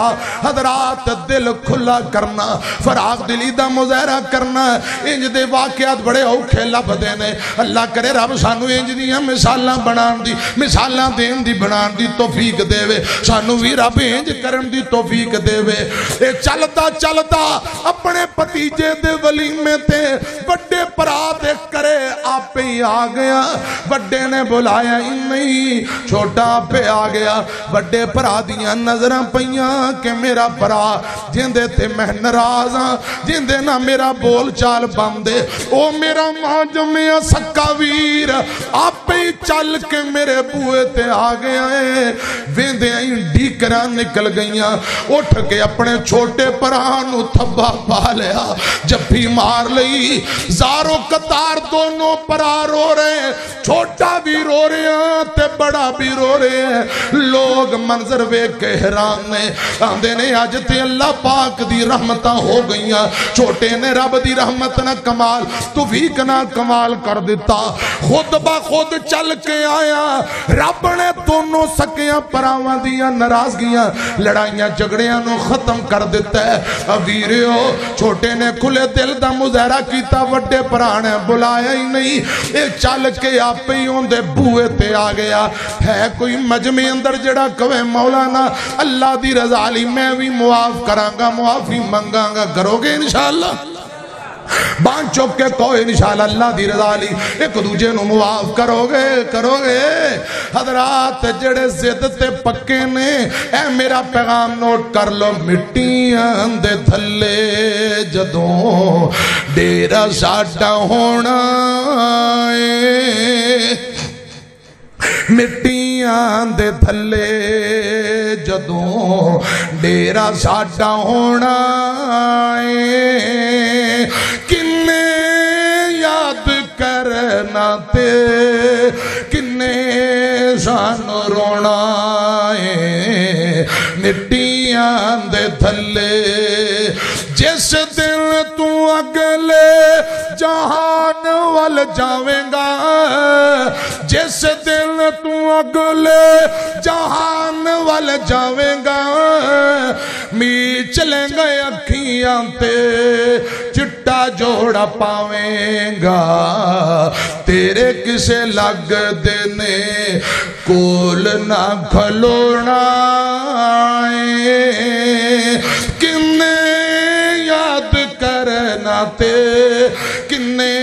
حضرات دل کھلا کرنا، فراغ دلی دا مظاہرہ کرنا، انج دے واقعات بڑے اوکھے لب دینے۔ اللہ کرے رب سانو انج دیاں مثالاں بنان دی، مثالاں دین دی بنان دی توفیق دے وے، سانو بھی رب انج کرن دی توفیق دے وے۔ اے چلتا چلتا اپنے بھتیجے دے ولیمے تے بڑے پرا دیکھ کرے آپ پہ ہی آ گیا، بڑے نے بلایا ہی نہیں، چھوٹا پہ آ گیا۔ بڑے پرا دیاں نظریں پئیاں کہ میرا پرا جندے تے میں ناراض ہاں، جندے نہ میرا بول چال بندے، او میرا ماں جمعہ سکا ویر آپ پہ ہی چل کے میرے بوئے تے آ گیا ہے۔ ویندے ہی ڈیکراں نکل گئیاں، اٹھ کے اپنے چھوٹے پرانو تھبا پا لیا، جب بھی مار لئی، زارو قطار دونوں پرا رو رہے ہیں، چھوٹا بھی رو رہے ہیں تے بڑا بھی رو رہے ہیں۔ لوگ منظر وے کے حیران نے، آندے نے آج تے اللہ پاک دی رحمتاں ہو گئیاں، چھوٹے نے رب دی رحمت نہ کمال توفیق نہ کمال کر دیتا، خود بخود چل کے آیا۔ رب نے دونوں سکیاں پراواں دیاں ناراضگیاں لڑائیاں جھگڑیاں نو ختم کر دیتا ہے۔ ویریو چھوٹے نے کھلے دل دا مظاہرہ کیتا، وڈے پرانے بلایا ہی نہیں، اے چل کے آپ ہی ہوندے بوئے تے آ گیا۔ ہے کوئی مجمع اندر جڑا کوئے مولانا اللہ دی رضا لی میں بھی معاف کرانگا، معافی منگانگا، کرو گے انشاءاللہ؟ بان چوک کے کوئی انشاءاللہ اللہ دی رضا لی ایک دوجے نو معاف کرو گے۔ حضرات جڑے زد تے پکے نے، اے میرا پیغام نوٹ کر لو، مٹیاں دے تھلے جدوں ڈیرا ساڈا ہونا ہے، مٹیاں دے تھلے جدوں ڈیرا ساڈا ہونا ہے، کنے یاد کرنا تے کنے سان رونا ہے، مٹیاں دے تھلے جس دن تو اگلے جہان وال جاویں گا، جس دن تو اگلے جہان وال جاویں گا، میچ لیں گے اکھیاں تے چٹا جوڑا پاویں گا، تیرے کسے لگ دینے کول نہ کھلونا ہے، کنے یاد کرنا تے کنے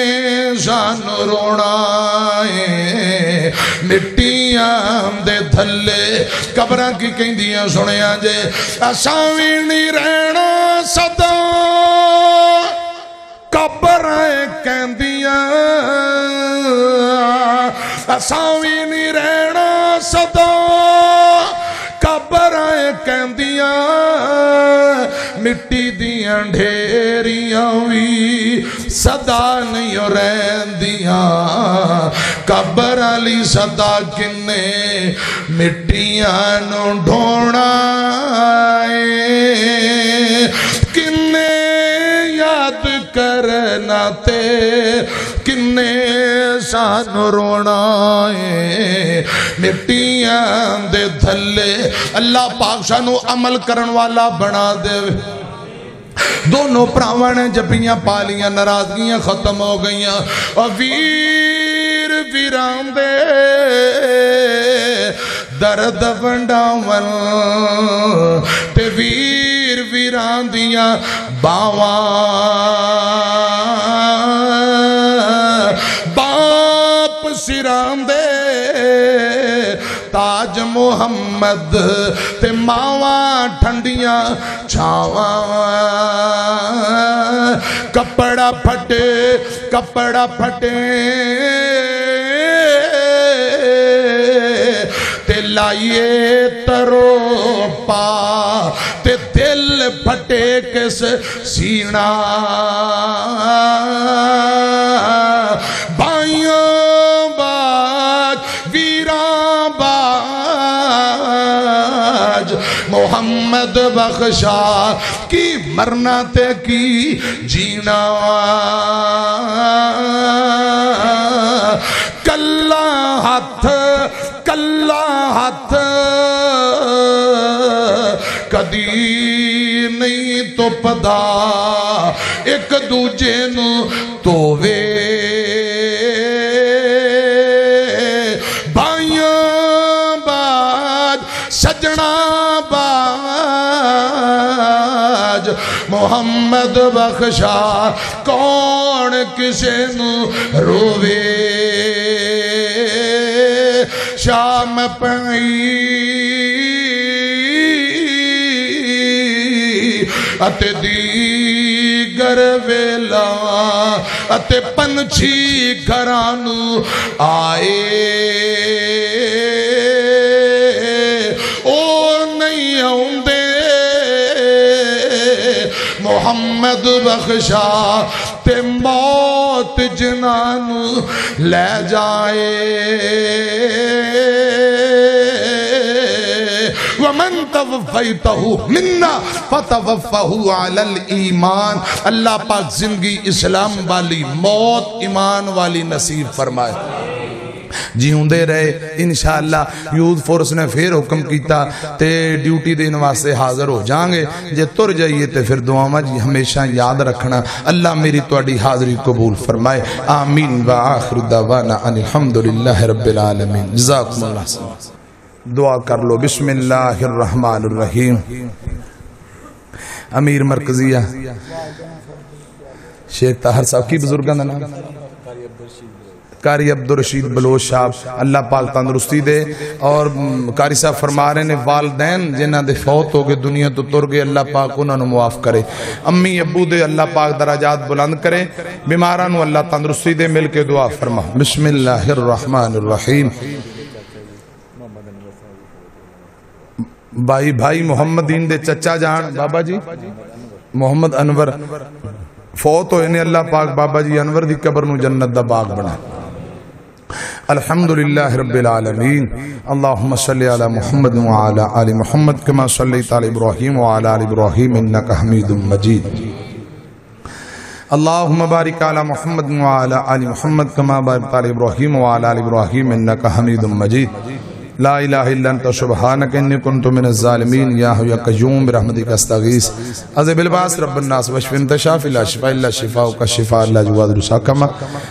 جان رونا ہے، مٹیاں دے دھلے قبراں کی کہندیاں سنیاں جے، اساوی نہیں رہنا صدا قبراں کہندیاں، اساوی نہیں رہنا صدا قبراں کہندیاں، مٹی دیاں ڈھیر تیریاں وی صدا نہیں رہندیاں قبر علی صدا کنے مٹیاں نو ڈھونا کنے یاد کرنا تے کنے سان رونا مٹیاں دے دھلے اللہ پاک سانو عمل کرن والا بنا دے دونوں پراوان جبیاں پالیاں ناراضگیاں ختم ہو گئیاں اور ویر ویران دے درد ونڈاون تے ویر ویران دیاں باپ سران دے تاج محمد تے ماواں ٹھنڈیاں چھاواں کپڑا پھٹے تے لائیے ترو پا تے دل پھٹے کس سینہ بائیوں باج ویران باج محمد بخشا کی مرنا تے کی جینا کلا ہاتھ کدی نہیں تو پدا ایک دوجے نو تووے بھائیاں باج سجنا باج محمد بخشا کون کسے نو رووے شام پئی اتے دیگر ویلا اتے پنچھی گھرانو آئے او نہیں آؤندے محمد بخشا تے موت جنانو لے جائے ومن توفیتہ منا فتوفہ علی الایمان اللہ پاک زندگی اسلام والی موت ایمان والی نصیب فرمائے جیوندے رہے انشاءاللہ یوتھ فورس نے پھر حکم کیتا تے ڈیوٹی دین واسطے حاضر ہو جائیں گے جے تر جائیے تے پھر دعاواں جی ہمیشہ یاد رکھنا اللہ میری تواڈی حاضری قبول فرمائے آمین وآخر دعوانا ان الحمدللہ رب العالمین جزاکم اللہ دعا کر لو بسم اللہ الرحمن الرحیم امیر مرکزیہ شیخ طاہر صاحب کی بزرگاں دا نام قاری عبدالرشید بلوچ صاحب اللہ پاک تندرستی دے اور قاری صاحب فرما رہے نے والدین جنہ دے فوت ہو گئے دنیا تو تر گئے اللہ پاک انہوں نے معاف کرے امی ابو دے اللہ پاک درجات بلند کرے بیماران اللہ تندرستی دے مل کے دعا فرما بسم اللہ الرحمن الرحیم بھائی محمد دین دے چچا جان بابا جی محمد انور فوت ہوئے نے اللہ پاک بابا جی انور دی قبر نو جنت دا باغ بنا الحمدللہ رب العالمین اللہم صلی علی محمد وعلی آل محمد کما صلیت علی ابراہیم وعلی آل ابراہیم انکا حمید مجید اللہم بارک علی محمد وعلی آل محمد کما بارکت علی ابراہیم وعلی آل ابراہیم انکا حمید مجید لا الہ الا انت سبحانک انی کنت من الظالمین یا حی یا قیوم برحمتک استغیث عذب الباس رب الناس وشف انت شافی لا شفاء الا شفاء کا شفاء اللہ جواد رساکما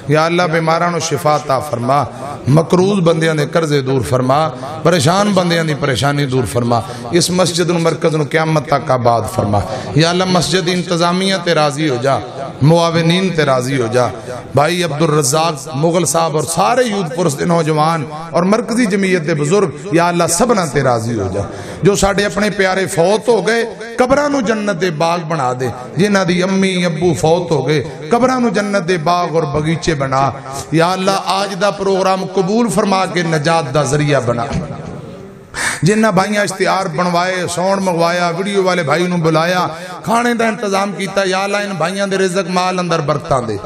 یا اللہ بیماران و شفاء عطا فرما مقروض بندیاں دے قرضے دور فرما پریشان بندیاں دی پریشانی دور فرما اس مسجد و مرکز نو قیامت تک آباد فرما یا اللہ مسجد انتظامیہ تے راضی ہو جا معاونین تے راضی ہو جا بھائی عبدالرزاق مغل صاحب اور سارے یوتھ فورس دے نوجوان اور مرکزی جمعیت دے بزرگ یا اللہ سبنا تے راضی ہو جا جو ساڑھے اپنے پیارے فوت ہو گئے قبرانو جنت دے باغ بنا دے جنہ دی امی ابو فوت ہو گئے قبرانو جنت دے باغ اور بغیچے بنا یا اللہ آج دا پروگرام قبول فرما کے نجات دا ذریعہ بنا جنہ بھائیاں اشتہار بنوائے، ساؤنڈ منگوایا، ویڈیو والے بھائی نوں بلایا، کھانے دا انتظام کیتا، یا اللہ ان بھائیاں دے رزق مال اندر برکتاں دے۔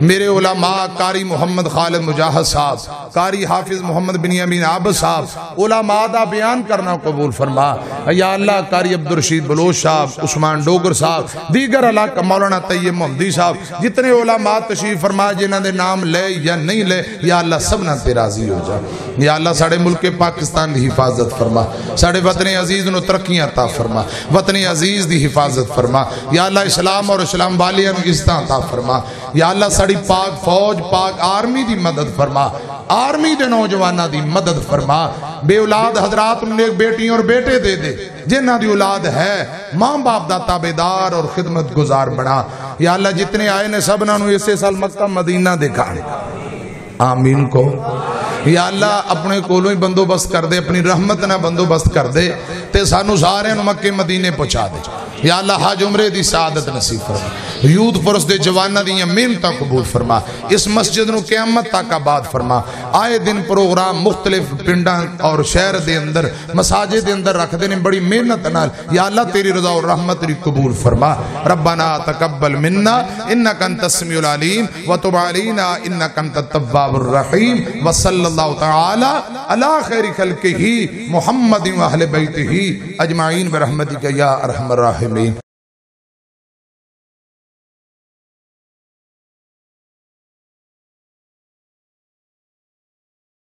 میرے علماء قاری محمد خالد مجاہد صاحب، قاری حافظ محمد بنیامین عابد صاحب، علماء دا بیان کرنا قبول فرما۔ یا اللہ قاری عبدالرشید بلوچ صاحب، عثمان ڈوگر صاحب، دیگر علاقہ مولانا طیب محمدی صاحب، جتنے علماء تشریف فرما جنہاں دے نام لے یا نہیں لے، یا اللہ سبنا تے راضی ہو جا۔ یا اللہ ساڑے ملک پاکستان دی حفاظت فرما، ساڑے وطن عزیز نو ترقیاں عطا فرما، وطن عزیز دی حفاظت فرما۔ یا اللہ اسلام اور اسلام والیاں نو عزت عطا فرما۔ یا اللہ ساڑی پاک فوج، پاک آرمی دی مدد فرما، آرمی دے نوجوانہ دی مدد فرما۔ بے اولاد حضرات انہیں ایک بیٹیوں اور بیٹے دے دے، جنہ دی اولاد ہے ماں باپ دا تابعدار اور خدمت گزار بنا۔ یا اللہ جتنے آئے نے سب نہ انہوں اسے سال مکہ مدینہ دکھا دے، آمین کو۔ یا اللہ اپنے کولوں ہی بندوبست کر دے، اپنی رحمت نہ بندوبست کر دے تے سانو سارے مکہ مدینے پہنچا دے۔ یا اللہ حج عمرے دی سعادت نصیب فرما، یوتھ فرس دے جوانہ دی محنت قبول فرما، اس مسجد نو قیامت تک آباد فرما۔ آئے دن پروگرام مختلف پنڈاں اور شہر دے اندر مساجد دے اندر رکھ دینے بڑی محنت نال، یا اللہ تیری رضا اور رحمت ری قبول فرما۔ ربنا تقبل منا انک انت السمیع العلیم وتب علینا انک انت التواب الرحیم وصلی اللہ تعالی علی خیر خلقہ محمد و اہل بیتہ اجمعین برحمتک یا ارحم الراحمین۔